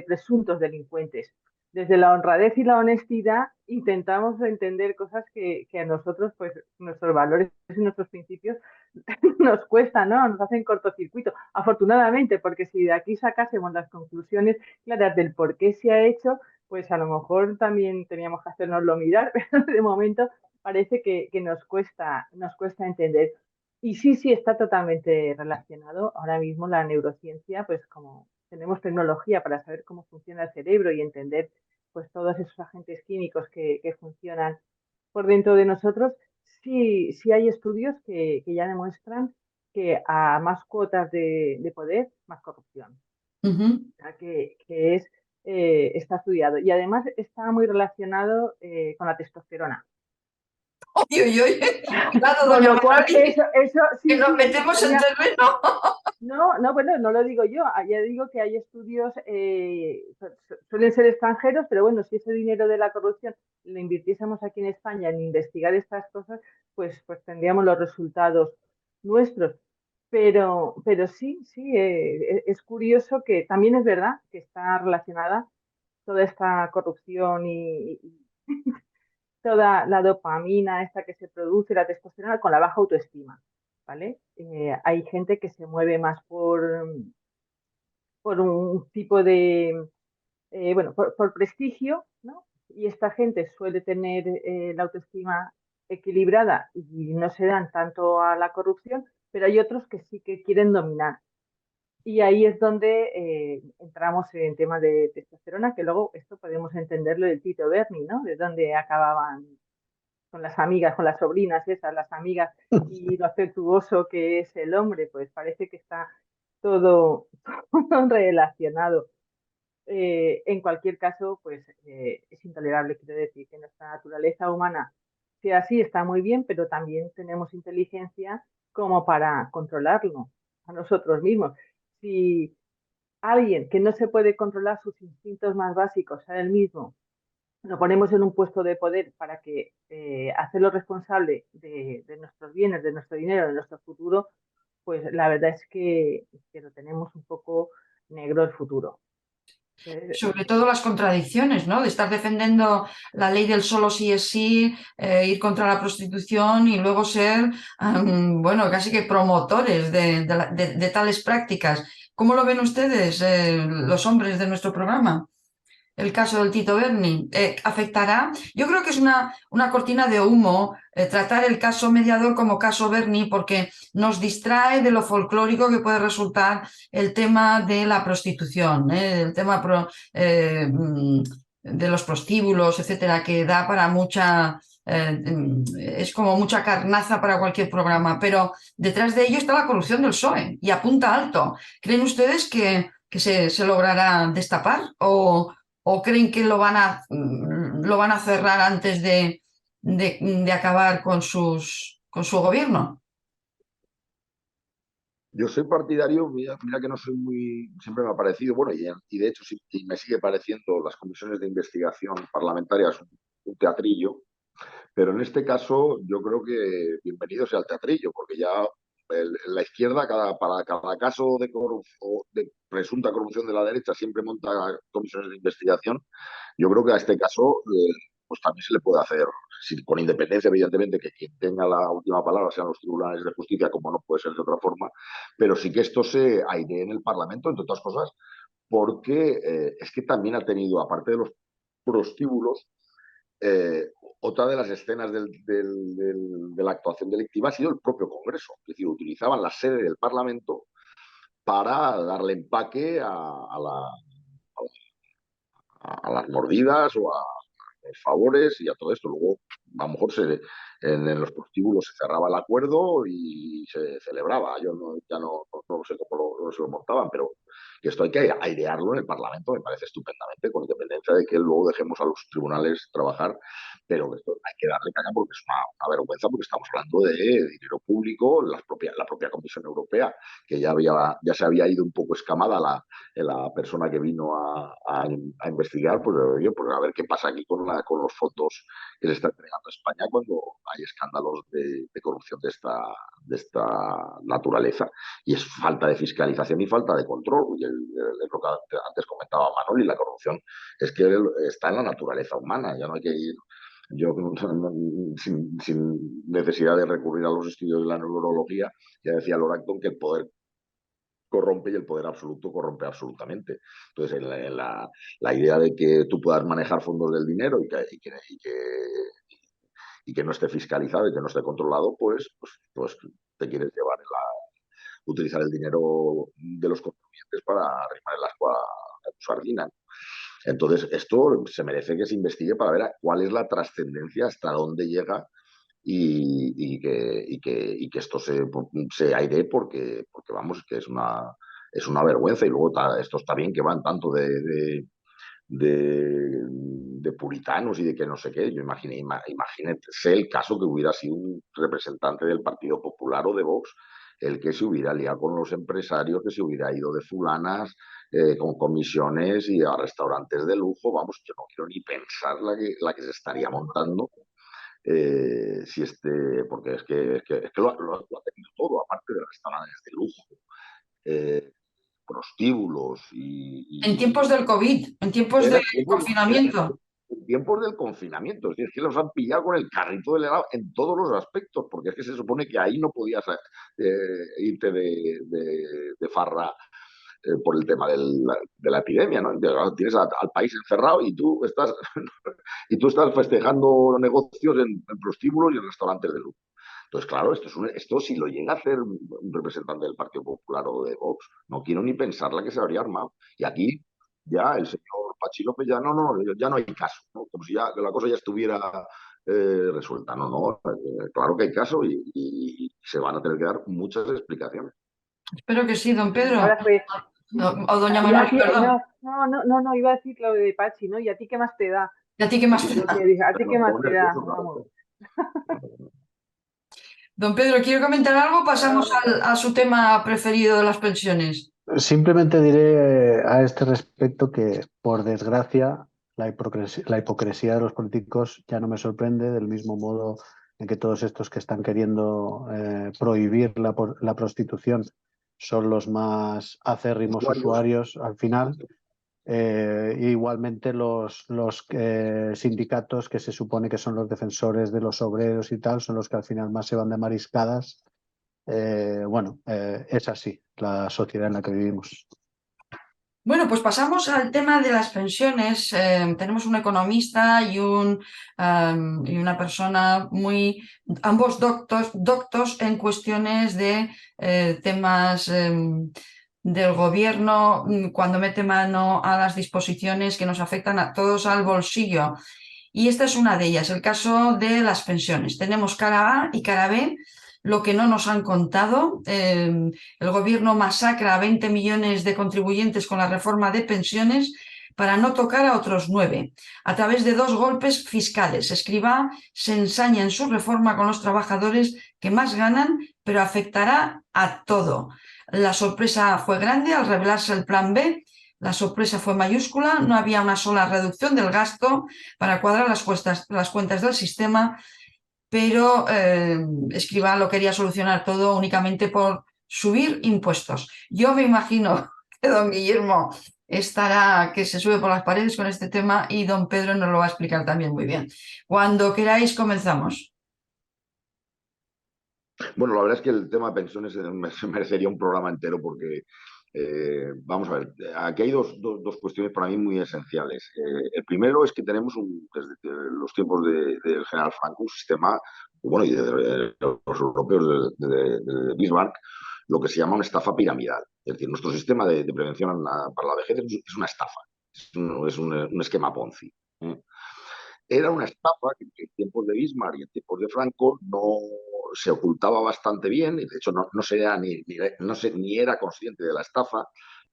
presuntos delincuentes. Desde la honradez y la honestidad intentamos entender cosas que a nosotros, pues, nuestros valores y nuestros principios nos cuesta, ¿no? Nos hacen cortocircuito. Afortunadamente, porque si de aquí sacásemos las conclusiones claras del por qué se ha hecho, pues a lo mejor también teníamos que hacernoslo mirar, pero de momento parece que nos cuesta entender. Y sí, sí, está totalmente relacionado. Ahora mismo la neurociencia, pues como tenemos tecnología para saber cómo funciona el cerebro y entender pues todos esos agentes químicos que funcionan por dentro de nosotros, sí, sí hay estudios que ya demuestran que a más cuotas de poder, más corrupción. Ujú. O sea, está estudiado. Y además está muy relacionado con la testosterona. Uy, uy, uy. Cuidado, Con doña lo cual, Manoli, eso que sí, nos sí, metemos en estaría. terreno. No, no, bueno, no lo digo yo. Ya digo que hay estudios, suelen ser extranjeros, pero bueno, si ese dinero de la corrupción lo invirtiésemos aquí en España en investigar estas cosas, pues tendríamos los resultados nuestros. Pero sí, sí, es curioso que también es verdad que está relacionada toda esta corrupción y toda la dopamina esta que se produce, la testosterona, con la baja autoestima, ¿vale? Hay gente que se mueve más por un tipo de, bueno, por prestigio, ¿no? Y esta gente suele tener la autoestima equilibrada y no se dan tanto a la corrupción, pero hay otros que sí que quieren dominar. Y ahí es donde entramos en temas de testosterona, que luego esto podemos entenderlo del Tito Berni, ¿no? De dónde acababan con las amigas, con las sobrinas esas, las amigas, y lo afectuoso que es el hombre, pues parece que está todo, todo relacionado. En cualquier caso, pues es intolerable, quiero decir, que nuestra naturaleza humana sea así, está muy bien, pero también tenemos inteligencia como para controlarlo a nosotros mismos. Si alguien que no se puede controlar sus instintos más básicos a él mismo, lo ponemos en un puesto de poder para que hacerlo responsable de nuestros bienes, de nuestro dinero, de nuestro futuro, pues la verdad es que lo tenemos un poco negro el futuro. Sobre todo las contradicciones, ¿no? De estar defendiendo la ley del solo sí es sí, ir contra la prostitución y luego ser, bueno, casi que promotores de tales prácticas. ¿Cómo lo ven ustedes, los hombres de nuestro programa? El caso del Tito Berni, ¿afectará? Yo creo que es una cortina de humo tratar el caso mediador como caso Berni porque nos distrae de lo folclórico que puede resultar el tema de la prostitución, el tema de los prostíbulos, etcétera, que da para es como mucha carnaza para cualquier programa, pero detrás de ello está la corrupción del PSOE y apunta alto. ¿Creen ustedes que se logrará destapar o creen que lo van a cerrar antes de acabar con su gobierno? Yo soy partidario, mira que no soy muy, siempre me ha parecido, bueno, y de hecho sí, y me sigue pareciendo las comisiones de investigación parlamentarias un teatrillo, pero en este caso yo creo que bienvenido sea el teatrillo, porque ya la izquierda, para cada caso de presunta corrupción de la derecha, siempre monta comisiones de investigación. Yo creo que a este caso pues también se le puede hacer, con independencia, evidentemente, que quien tenga la última palabra sean los tribunales de justicia, como no puede ser de otra forma, pero sí que esto se airee en el Parlamento, entre otras cosas, porque es que también ha tenido, aparte de los prostíbulos, otra de las escenas de la actuación delictiva ha sido el propio Congreso. Es decir, utilizaban la sede del Parlamento para darle empaque a las mordidas o a los favores y a todo esto. Luego, a lo mejor en los prostíbulos se cerraba el acuerdo y se celebraba. Yo ya no sé cómo se lo montaban, pero que esto hay que airearlo en el Parlamento, me parece estupendamente, con independencia de que luego dejemos a los tribunales trabajar, pero esto hay que darle caña porque es una vergüenza, porque estamos hablando de dinero público, la propia Comisión Europea, que ya se había ido un poco escamada la persona que vino a investigar, pues, oye, pues a ver qué pasa aquí con los fondos que le está entregando a España cuando hay escándalos de corrupción de esta naturaleza. Y es falta de fiscalización y falta de control. Y es lo que antes comentaba Manoli, la corrupción es que está en la naturaleza humana, ya no hay que ir. Yo, sin necesidad de recurrir a los estudios de la neurología, ya decía Lord Acton que el poder corrompe y el poder absoluto corrompe absolutamente. Entonces, la idea de que tú puedas manejar fondos del dinero y que no esté fiscalizado y que no esté controlado, pues te quieres llevar utilizar el dinero de los contribuyentes para arrimar el ascua a tu sardina. Entonces, esto se merece que se investigue para ver cuál es la trascendencia, hasta dónde llega y que esto se aire porque vamos, que es una vergüenza. Y luego estos también que van tanto de puritanos y de que no sé qué. Yo imagínate el caso que hubiera sido un representante del Partido Popular o de Vox el que se hubiera liado con los empresarios, que se hubiera ido de fulanas con comisiones y a restaurantes de lujo. Vamos, yo no quiero ni pensar la que se estaría montando. Porque es que lo ha tenido todo, aparte de restaurantes de lujo, prostíbulos En tiempos del COVID, en tiempos de confinamiento. en tiempos del confinamiento. Es que los han pillado con el carrito del helado en todos los aspectos, porque es que se supone que ahí no podías irte de farra por el tema de la epidemia, ¿no? Tienes al país encerrado y tú estás festejando negocios en prostíbulos y en restaurantes de lujo. Entonces, claro, esto si lo llega a hacer un representante del Partido Popular o de Vox, no quiero ni pensar la que se habría armado. Y aquí ya el señor Pachi López ya no hay caso, ¿no? Como si ya la cosa ya estuviera resuelta. No, no, claro que hay caso y se van a tener que dar muchas explicaciones. Espero que sí, don Y Pedro. ahora fue, O doña y a Manuela, ti, perdón. no, iba a decir lo de Pachi, ¿no? ¿Y a ti qué más te da? ¿Y a ti qué más te Lo da? que dije, ¿a ti Me qué más pongo te da? nervioso, Vamos. claro. Don Pedro, ¿quiere comentar algo? Pasamos a su tema preferido de las pensiones. Simplemente diré a este respecto que, por desgracia, la hipocresía de los políticos ya no me sorprende, del mismo modo en que todos estos que están queriendo prohibir la prostitución son los más acérrimos Usuarios. usuarios al final. Igualmente los sindicatos que se supone que son los defensores de los obreros y tal, son los que al final más se van de mariscadas. Es así la sociedad en la que vivimos. Bueno, pues pasamos al tema de las pensiones. Tenemos un economista y una persona ambos doctos en cuestiones de temas del gobierno, cuando mete mano a las disposiciones que nos afectan a todos al bolsillo. Y esta es una de ellas, el caso de las pensiones. Tenemos cara A y cara B. Lo que no nos han contado, el gobierno masacra a 20 millones de contribuyentes con la reforma de pensiones para no tocar a otros 9, a través de 2 golpes fiscales. Escrivá se ensaña en su reforma con los trabajadores que más ganan, pero afectará a todo. La sorpresa fue grande al revelarse el plan B. La sorpresa fue mayúscula, no había una sola reducción del gasto para cuadrar las cuentas del sistema, pero Escrivá lo quería solucionar todo únicamente por subir impuestos. Yo me imagino que don Guillermo estará que se sube por las paredes con este tema y don Pedro nos lo va a explicar también muy bien. Cuando queráis, comenzamos. Bueno, la verdad es que el tema de pensiones merecería un programa entero porque, vamos a ver, aquí hay dos cuestiones para mí muy esenciales. El primero es que tenemos, desde los tiempos del general Franco, un sistema, bueno, y de los europeos de Bismarck, lo que se llama una estafa piramidal. Es decir, nuestro sistema de prevención para la vejez es una estafa, un esquema Ponzi. ¿Eh? Era una estafa que en tiempos de Bismarck y en tiempos de Franco no se ocultaba bastante bien, y de hecho ni era consciente de la estafa.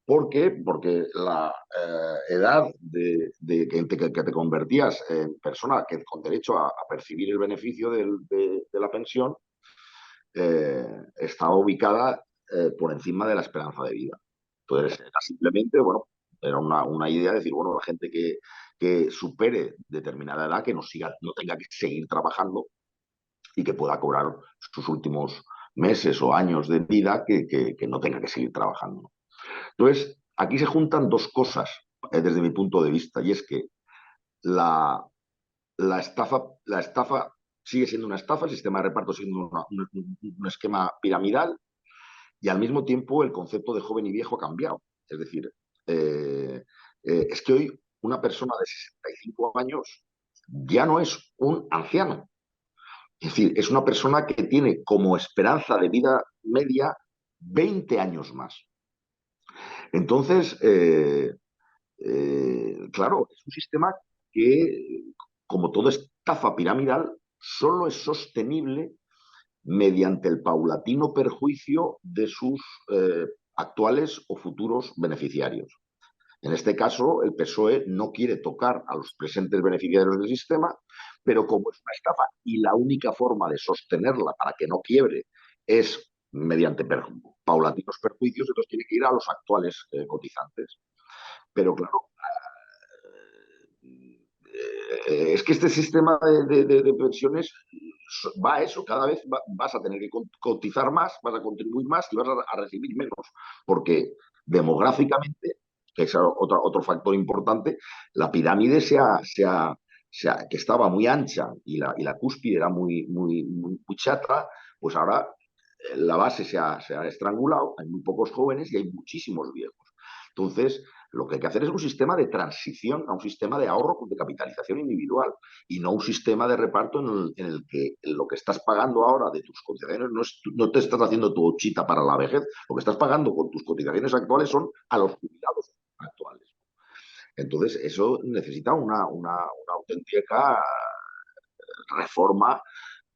¿Por qué? Porque la edad que te convertías en persona con derecho a percibir el beneficio de la pensión estaba ubicada por encima de la esperanza de vida. Entonces, era simplemente, bueno, era una idea de decir, bueno, la gente que supere determinada edad, que no tenga que seguir trabajando y que pueda cobrar sus últimos meses o años de vida, que no tenga que seguir trabajando. Entonces, aquí se juntan dos cosas desde mi punto de vista, y es que la, la estafa sigue siendo una estafa, el sistema de reparto sigue siendo un esquema piramidal, y al mismo tiempo el concepto de joven y viejo ha cambiado. Es decir, es que hoy una persona de 65 años ya no es un anciano. Es decir, es una persona que tiene como esperanza de vida media 20 años más. Entonces, claro, es un sistema que, como toda estafa piramidal, solo es sostenible mediante el paulatino perjuicio de sus actuales o futuros beneficiarios. En este caso, el PSOE no quiere tocar a los presentes beneficiarios del sistema, pero como es una estafa y la única forma de sostenerla para que no quiebre es mediante paulatinos perjuicios, entonces tiene que ir a los actuales cotizantes. Pero claro, es que este sistema de pensiones va a eso, cada vez vas a tener que cotizar más, vas a contribuir más y vas a recibir menos, porque demográficamente, que es otro factor importante, la pirámide que estaba muy ancha y la cúspide era muy chata, pues ahora la base se ha estrangulado, hay muy pocos jóvenes y hay muchísimos viejos. Entonces, lo que hay que hacer es un sistema de transición a un sistema de ahorro de capitalización individual y no un sistema de reparto en el que lo que estás pagando ahora de tus cotizaciones no te estás haciendo tu ochita para la vejez, lo que estás pagando con tus cotizaciones actuales son a los jubilados actuales. Entonces, eso necesita una auténtica reforma,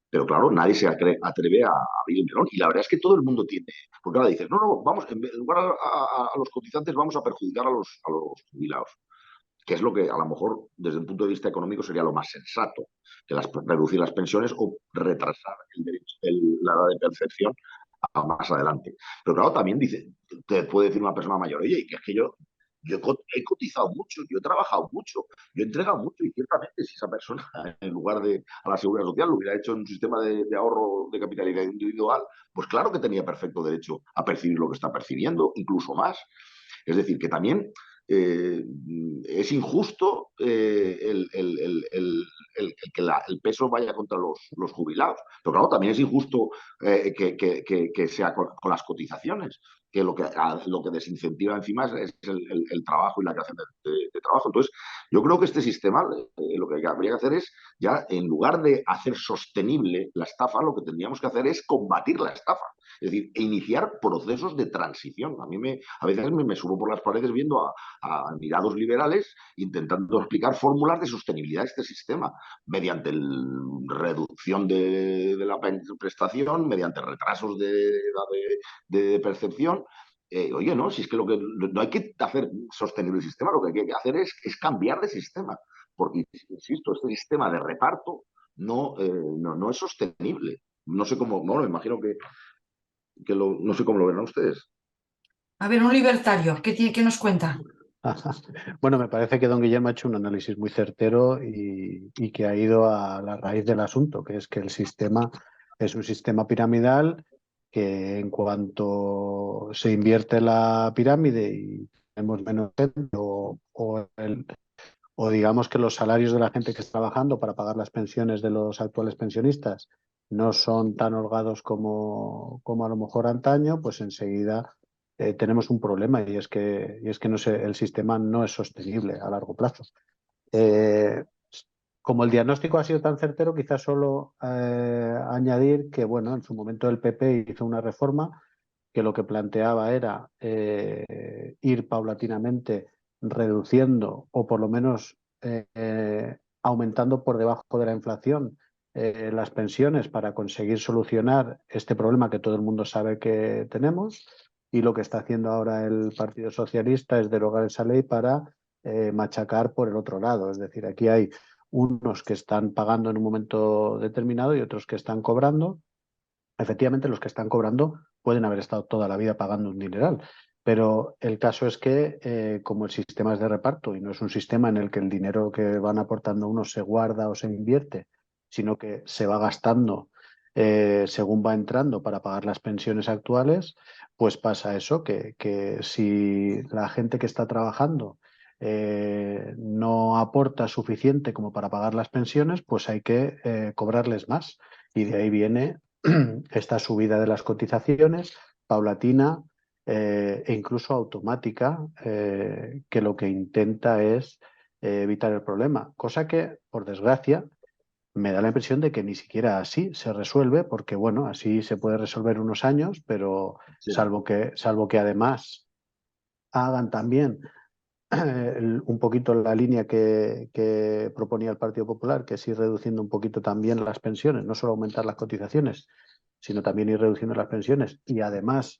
pero claro, nadie se atreve a abrir el melón. Y la verdad es que todo el mundo tiene. Porque ahora dices, no, vamos, en lugar a los cotizantes, vamos a perjudicar a los jubilados. Que es lo que a lo mejor desde un punto de vista económico sería lo más sensato, que reducir las pensiones o retrasar la edad de percepción a más adelante. Pero claro, también dice, te puede decir una persona mayor, oye, y que es que yo he cotizado mucho, yo he trabajado mucho, yo he entregado mucho, y ciertamente si esa persona, en lugar de a la seguridad social, lo hubiera hecho en un sistema de ahorro de capitalidad individual, pues claro que tenía perfecto derecho a percibir lo que está percibiendo, incluso más. Es decir, que también eh, es injusto que el peso vaya contra los jubilados. Pero claro, también es injusto que sea con las cotizaciones, que lo que desincentiva encima es el trabajo y la creación de trabajo. Entonces, yo creo que este sistema lo que habría que hacer es, ya en lugar de hacer sostenible la estafa, lo que tendríamos que hacer es combatir la estafa. Es decir, iniciar procesos de transición. A veces me subo por las paredes viendo a mirados liberales intentando explicar fórmulas de sostenibilidad de este sistema mediante reducción de la prestación, mediante retrasos de percepción. Oye, no, si es que no hay que hacer sostenible el sistema, lo que hay que hacer es cambiar de sistema, porque, insisto, este sistema de reparto no es sostenible. No sé cómo, bueno, me imagino no sé cómo lo verán ustedes. A ver, un libertario, ¿qué nos cuenta? Bueno, me parece que don Guillermo ha hecho un análisis muy certero y que ha ido a la raíz del asunto, que es que el sistema es un sistema piramidal que en cuanto se invierte la pirámide y tenemos menos gente o digamos que los salarios de la gente que está trabajando para pagar las pensiones de los actuales pensionistas no son tan holgados como a lo mejor antaño, pues enseguida tenemos un problema y es que no sé, el sistema no es sostenible a largo plazo. Eh, Como el diagnóstico ha sido tan certero, quizás solo añadir que, bueno, en su momento el PP hizo una reforma que lo que planteaba era ir paulatinamente reduciendo o por lo menos aumentando por debajo de la inflación las pensiones para conseguir solucionar este problema que todo el mundo sabe que tenemos. Y lo que está haciendo ahora el Partido Socialista es derogar esa ley para machacar por el otro lado. Es decir, aquí hay unos que están pagando en un momento determinado y otros que están cobrando. Efectivamente, los que están cobrando pueden haber estado toda la vida pagando un dineral, pero el caso es que como el sistema es de reparto y no es un sistema en el que el dinero que van aportando unos se guarda o se invierte, sino que se va gastando según va entrando para pagar las pensiones actuales, pues pasa eso, que si la gente que está trabajando no aporta suficiente como para pagar las pensiones, pues hay que cobrarles más. Y de ahí viene esta subida de las cotizaciones paulatina e incluso automática, que lo que intenta es evitar el problema, cosa que, por desgracia, me da la impresión de que ni siquiera así se resuelve, porque bueno, así se puede resolver unos años, pero Sí. salvo que además hagan también un poquito la línea que proponía el Partido Popular, que es ir reduciendo un poquito también las pensiones, no solo aumentar las cotizaciones, sino también ir reduciendo las pensiones y además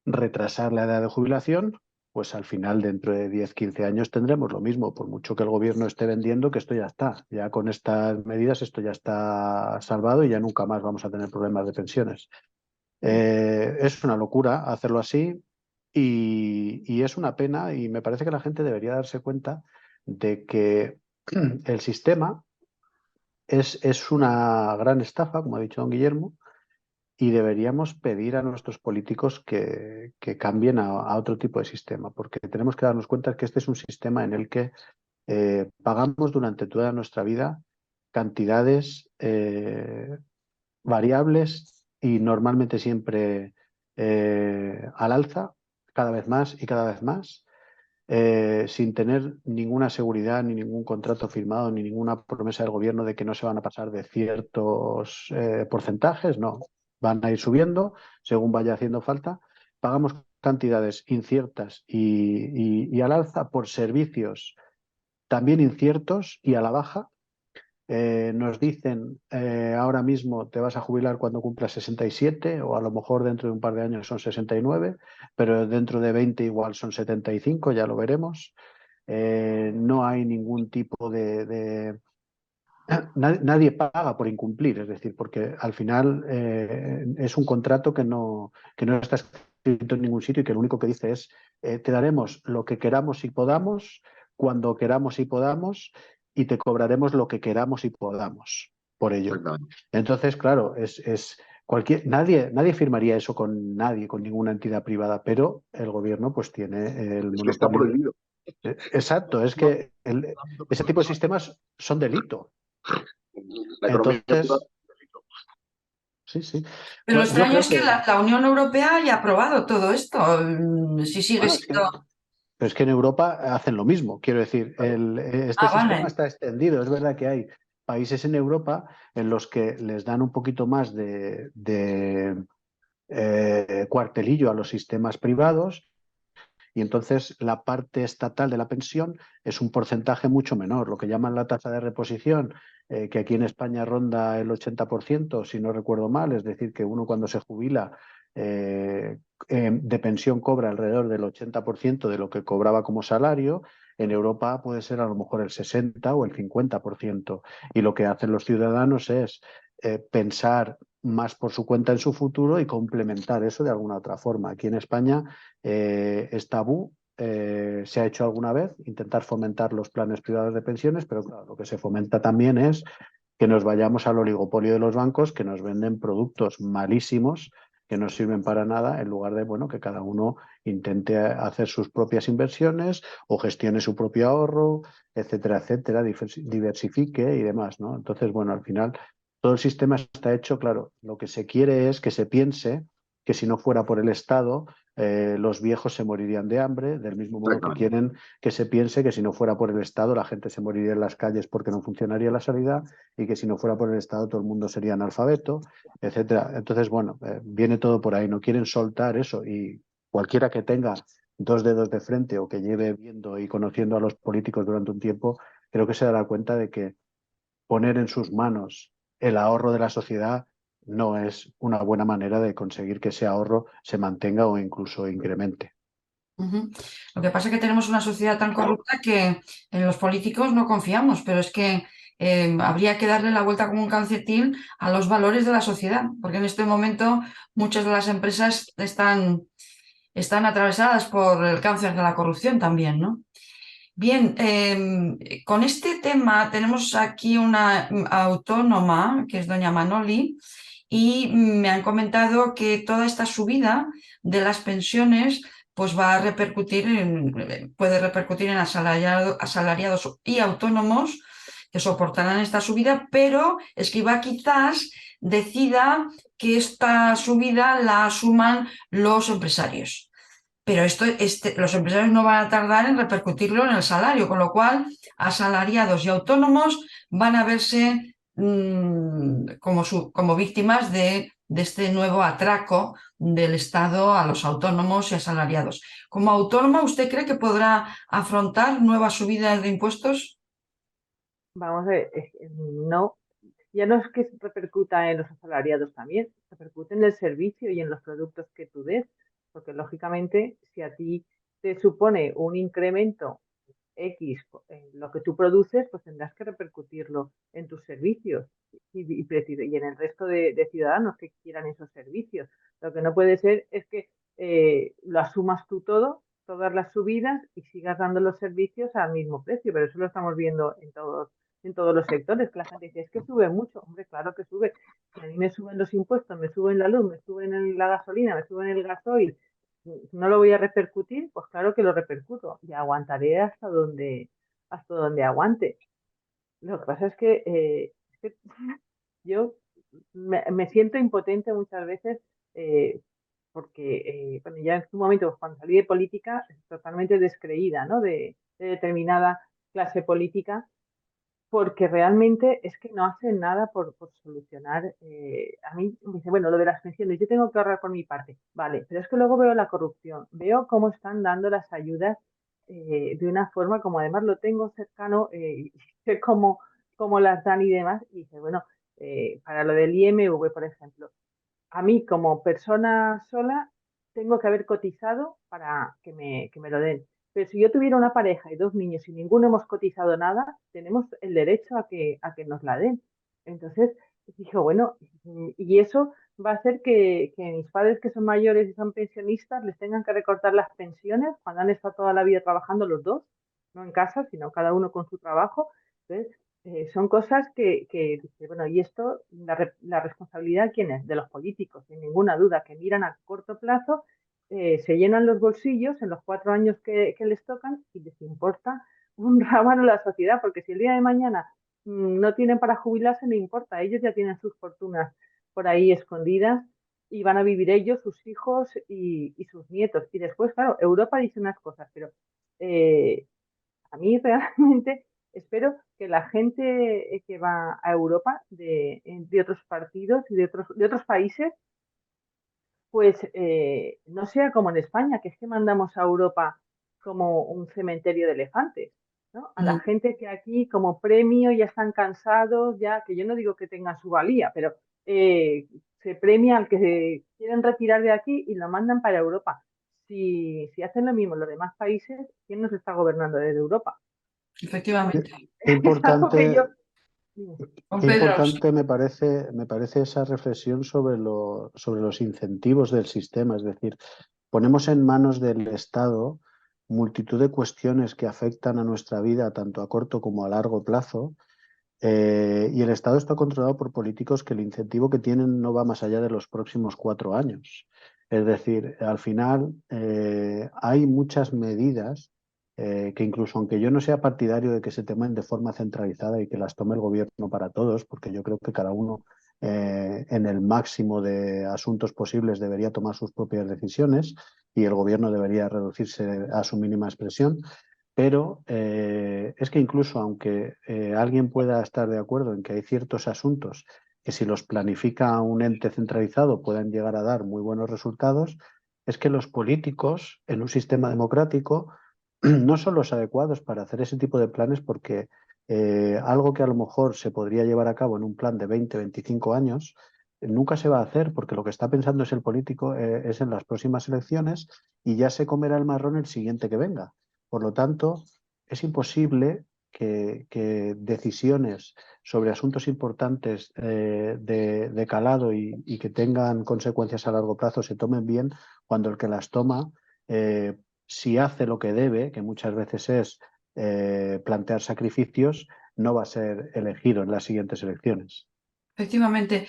retrasar la edad de jubilación, pues al final dentro de 10, 15 años tendremos lo mismo, por mucho que el gobierno esté vendiendo que esto ya está, ya con estas medidas esto ya está salvado y ya nunca más vamos a tener problemas de pensiones. Es una locura hacerlo así y es una pena y me parece que la gente debería darse cuenta de que el sistema es una gran estafa, como ha dicho don Guillermo, y deberíamos pedir a nuestros políticos que cambien a otro tipo de sistema, porque tenemos que darnos cuenta que este es un sistema en el que pagamos durante toda nuestra vida cantidades variables y normalmente siempre al alza, cada vez más y cada vez más, sin tener ninguna seguridad, ni ningún contrato firmado, ni ninguna promesa del gobierno de que no se van a pasar de ciertos porcentajes, no, van a ir subiendo según vaya haciendo falta. Pagamos cantidades inciertas y al alza por servicios también inciertos y a la baja, nos dicen ahora mismo te vas a jubilar cuando cumplas 67 o a lo mejor dentro de un par de años son 69, pero dentro de 20 igual son 75, ya lo veremos. No hay ningún tipo nadie paga por incumplir, es decir, porque al final es un contrato que no está escrito en ningún sitio y que lo único que dice es te daremos lo que queramos y podamos, cuando queramos y podamos, y te cobraremos lo que queramos y podamos por ello. Exactamente. Entonces, claro, nadie firmaría eso con nadie, con ninguna entidad privada, pero el gobierno pues tiene el Es que está monopolio. prohibido. Exacto, es que ese tipo de sistemas son delito. La economía privada. Entonces, sí, sí. Pero lo Yo extraño creo es que que, la Unión Europea haya aprobado todo esto. Si sigue bueno, siendo... pero es que en Europa hacen lo mismo. Quiero decir, este Ah, sistema vale. está extendido. Es verdad que hay países en Europa en los que les dan un poquito más de cuartelillo a los sistemas privados. Y entonces la parte estatal de la pensión es un porcentaje mucho menor, lo que llaman la tasa de reposición, que aquí en España ronda el 80%, si no recuerdo mal, es decir, que uno cuando se jubila eh, de pensión cobra alrededor del 80% de lo que cobraba como salario. En Europa puede ser a lo mejor el 60 o el 50%. Y lo que hacen los ciudadanos es pensar más por su cuenta en su futuro y complementar eso de alguna otra forma. Aquí en España es tabú. Se ha hecho alguna vez intentar fomentar los planes privados de pensiones, pero claro, lo que se fomenta también es que nos vayamos al oligopolio de los bancos que nos venden productos malísimos que no sirven para nada, en lugar de, bueno, que cada uno intente hacer sus propias inversiones o gestione su propio ahorro, etcétera, etcétera, diversifique y demás, ¿no? Entonces, bueno, al final todo el sistema está hecho, claro, lo que se quiere es que se piense que si no fuera por el Estado, los viejos se morirían de hambre, del mismo modo que Exactamente. quieren que se piense que si no fuera por el Estado, la gente se moriría en las calles porque no funcionaría la sanidad y que si no fuera por el Estado, todo el mundo sería analfabeto, etcétera. Entonces, bueno, viene todo por ahí, no quieren soltar eso y cualquiera que tenga dos dedos de frente o que lleve viendo y conociendo a los políticos durante un tiempo, creo que se dará cuenta de que poner en sus manos el ahorro de la sociedad no es una buena manera de conseguir que ese ahorro se mantenga o incluso incremente. Ujú. Lo que pasa es que tenemos una sociedad tan corrupta que en los políticos no confiamos, pero es que habría que darle la vuelta como un calcetín a los valores de la sociedad, porque en este momento muchas de las empresas están atravesadas por el cáncer de la corrupción también, ¿no? Bien, con este tema tenemos aquí una autónoma, que es doña Manoli, y me han comentado que toda esta subida de las pensiones pues va a repercutir puede repercutir en asalariados y autónomos que soportarán esta subida, pero Escrivá quizás decida que esta subida la asuman los empresarios. Pero los empresarios no van a tardar en repercutirlo en el salario, con lo cual asalariados y autónomos van a verse como víctimas de este nuevo atraco del Estado a los autónomos y asalariados. Como autónoma, ¿usted cree que podrá afrontar nuevas subidas de impuestos? Vamos a ver, no, ya no es que repercuta en los asalariados también, repercute en el servicio y en los productos que tú des, porque lógicamente si a ti te supone un incremento X en lo que tú produces, pues tendrás que repercutirlo en tus servicios y en el resto de ciudadanos que quieran esos servicios. Lo que no puede ser es que lo asumas tú todo, todas las subidas y sigas dando los servicios al mismo precio, pero eso lo estamos viendo en todos los sectores, que la gente dice, es que sube mucho, hombre, claro que sube. Si a mí me suben los impuestos, me suben la luz, me suben la gasolina, me suben el gasoil, no lo voy a repercutir, pues claro que lo repercuto y aguantaré hasta donde aguante. Lo que pasa es que yo me siento impotente muchas veces eh, porque bueno, ya en su momento, pues, cuando salí de política, totalmente descreída, ¿no? De determinada clase política porque realmente es que no hacen nada por solucionar. A mí me dice, bueno, lo de las pensiones, yo tengo que ahorrar por mi parte, vale, pero es que luego veo la corrupción, veo cómo están dando las ayudas de una forma como además lo tengo cercano y sé cómo las dan y demás. Y dice, bueno, para lo del IMV, por ejemplo, a mí como persona sola tengo que haber cotizado para que me lo den. Pero si yo tuviera una pareja y dos niños y ninguno hemos cotizado nada, tenemos el derecho a que nos la den. Entonces, dijo, bueno, y eso va a hacer que mis padres que son mayores y son pensionistas les tengan que recortar las pensiones cuando han estado toda la vida trabajando los dos, no en casa, sino cada uno con su trabajo. Entonces, son cosas que dice, bueno, y esto, la responsabilidad, ¿quién es? De los políticos, sin ninguna duda, que miran a corto plazo, se llenan los bolsillos en los 4 años que les tocan y les importa un rábano la sociedad, porque si el día de mañana no tienen para jubilarse, no importa, ellos ya tienen sus fortunas por ahí escondidas y van a vivir ellos, sus hijos y sus nietos. Y después, claro, Europa dice unas cosas, pero eh, a mí realmente espero que la gente que va a Europa de otros partidos y de otros países, pues no sea como en España, que es que mandamos a Europa como un cementerio de elefantes, ¿no? A la Mm. gente que aquí como premio ya están cansados, ya que yo no digo que tengan su valía, pero se premia al que se quieren retirar de aquí y lo mandan para Europa. Si hacen lo mismo en los demás países, ¿quién nos está gobernando desde Europa? Efectivamente. Qué Es algo que yo... importante, Con qué Pedro, importante me parece esa reflexión sobre los incentivos del sistema. Es decir, ponemos en manos del Estado multitud de cuestiones que afectan a nuestra vida tanto a corto como a largo plazo. Y el Estado está controlado por políticos que el incentivo que tienen no va más allá de los próximos 4 años. Es decir, al final hay muchas medidas que incluso aunque yo no sea partidario de que se tomen de forma centralizada y que las tome el gobierno para todos, porque yo creo que cada uno en el máximo de asuntos posibles debería tomar sus propias decisiones y el gobierno debería reducirse a su mínima expresión. Pero es que incluso aunque alguien pueda estar de acuerdo en que hay ciertos asuntos que si los planifica un ente centralizado puedan llegar a dar muy buenos resultados, es que los políticos en un sistema democrático no son los adecuados para hacer ese tipo de planes porque algo que a lo mejor se podría llevar a cabo en un plan de 20, 25 años, nunca se va a hacer porque lo que está pensando es el político es en las próximas elecciones y ya se comerá el marrón el siguiente que venga. Por lo tanto, es imposible que decisiones sobre asuntos importantes de calado y que tengan consecuencias a largo plazo se tomen bien cuando el que las toma, si hace lo que debe, que muchas veces es plantear sacrificios, no va a ser elegido en las siguientes elecciones. efectivamente.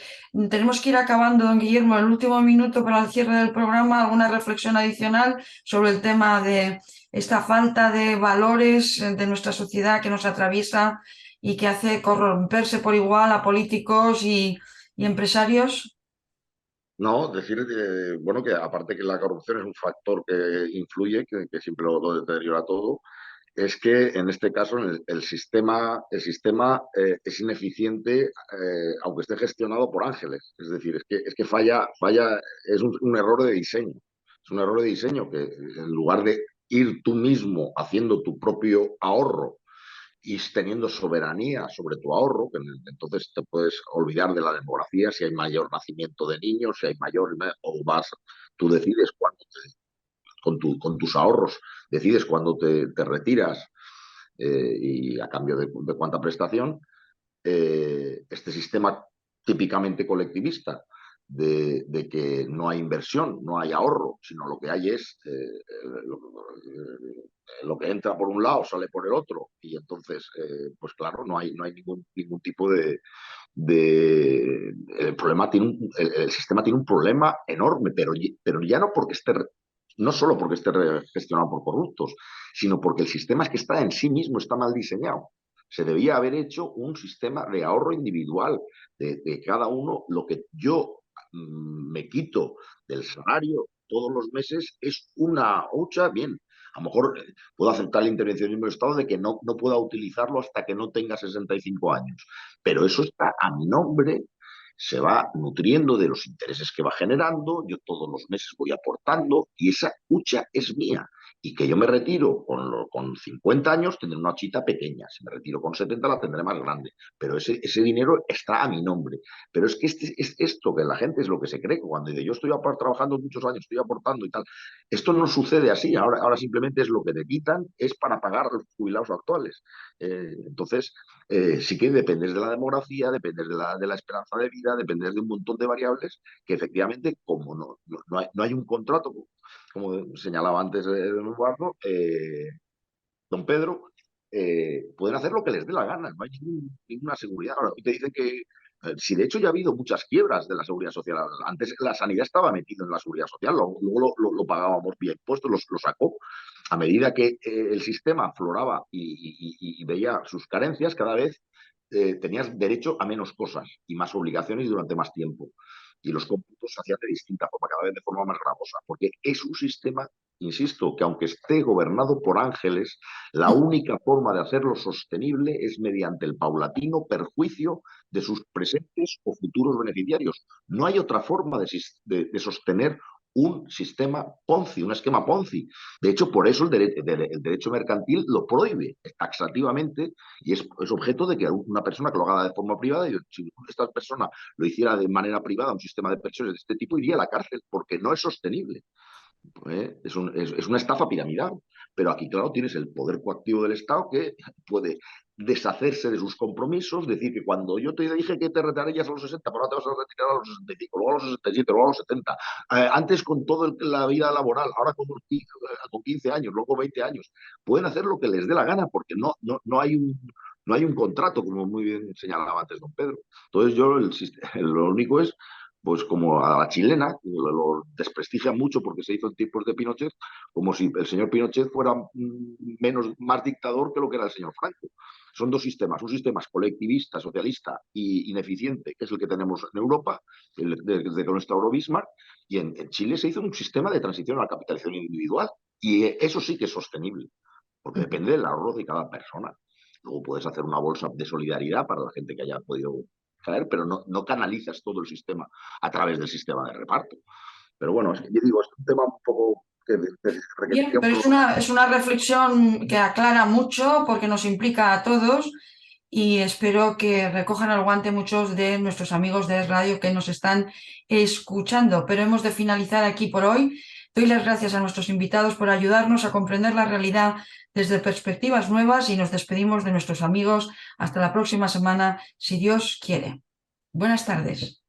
Tenemos que ir acabando, don Guillermo, el último minuto para el cierre del programa. ¿Alguna reflexión adicional sobre el tema de esta falta de valores de nuestra sociedad que nos atraviesa y que hace corromperse por igual a políticos y empresarios? No, decir bueno, que aparte que la corrupción es un factor que influye, que siempre lo deteriora todo, es que en este caso el sistema es ineficiente, aunque esté gestionado por ángeles. Es decir, es que falla, es un error de diseño. Es un error de diseño que en lugar de ir tú mismo haciendo tu propio ahorro y teniendo soberanía sobre tu ahorro, que entonces te puedes olvidar de la demografía, si hay mayor nacimiento de niños, si hay mayor, o vas, tú decides cuándo con tus ahorros, decides cuándo te retiras y a cambio de cuánta prestación, este sistema típicamente colectivista de que no hay inversión, no hay ahorro, sino lo que hay es lo que entra por un lado sale por el otro y entonces, pues claro, no hay ningún tipo el problema tiene el sistema tiene un problema enorme, pero ya no porque esté, no solo porque esté gestionado por corruptos, sino porque el sistema es que está en sí mismo, está mal diseñado. Se debía haber hecho un sistema de ahorro individual de cada uno. Lo que yo me quito del salario todos los meses es una hucha, bien. A lo mejor puedo aceptar el intervencionismo del Estado de que no pueda utilizarlo hasta que no tenga 65 años. Pero eso está a mi nombre se va nutriendo de los intereses que va generando, yo todos los meses voy aportando y esa hucha es mía. Y que yo me retiro con 50 años, tendré una huchita pequeña. Si me retiro con 70, la tendré más grande. Pero ese dinero está a mi nombre. Pero es que es esto que la gente es lo que se cree. Cuando dice, yo estoy trabajando muchos años, estoy aportando y tal. Esto no sucede así. Ahora simplemente es lo que te quitan, es para pagar a los jubilados actuales. Entonces, sí que dependes de la demografía, dependes de la esperanza de vida, dependes de un montón de variables que efectivamente, como no hay un contrato, como señalaba antes don Eduardo, don Pedro, pueden hacer lo que les dé la gana, no hay ninguna seguridad. Ahora, te dicen que, si de hecho ya ha habido muchas quiebras de la seguridad social, antes la sanidad estaba metida en la seguridad social, luego lo pagábamos vía impuestos, lo sacó. A medida que el sistema afloraba y veía sus carencias, cada vez tenías derecho a menos cosas y más obligaciones durante más tiempo. Y los cómputos se hacían de distinta forma, cada vez de forma más gravosa, porque es un sistema, insisto, que aunque esté gobernado por ángeles, la única forma de hacerlo sostenible es mediante el paulatino perjuicio de sus presentes o futuros beneficiarios. No hay otra forma de sostener un sistema Ponzi, un esquema Ponzi. De hecho, por eso el derecho mercantil lo prohíbe taxativamente y es objeto de que una persona que lo haga de forma privada, y si esta persona lo hiciera de manera privada, un sistema de pensiones de este tipo, iría a la cárcel porque no es sostenible. Es una estafa piramidal. Pero aquí, claro, tienes el poder coactivo del Estado que puede deshacerse de sus compromisos, decir que cuando yo te dije que te retirarías a los 60, pero ahora te vas a retirar a los 65, luego a los 67, luego a los 70, antes con toda la vida laboral, ahora con 15 años, luego 20 años, pueden hacer lo que les dé la gana porque no hay un contrato, como muy bien señalaba antes don Pedro. Entonces yo lo único es, pues como a la chilena, lo desprestigia mucho porque se hizo en tiempos de Pinochet, como si el señor Pinochet fuera más dictador que lo que era el señor Franco. Son dos sistemas, un sistema colectivista, socialista y ineficiente, que es el que tenemos en Europa, desde que no instauró Bismarck, y en Chile se hizo un sistema de transición a la capitalización individual, y eso sí que es sostenible, porque depende del ahorro de cada persona. Luego puedes hacer una bolsa de solidaridad para la gente que haya podido caer, pero no canalizas todo el sistema a través del sistema de reparto. Pero bueno, yo digo, es un tema un poco que Bien, pero es una reflexión que aclara mucho porque nos implica a todos y espero que recojan el guante muchos de nuestros amigos de Radio que nos están escuchando. Pero hemos de finalizar aquí por hoy. Doy las gracias a nuestros invitados por ayudarnos a comprender la realidad desde perspectivas nuevas y nos despedimos de nuestros amigos hasta la próxima semana, si Dios quiere. Buenas tardes.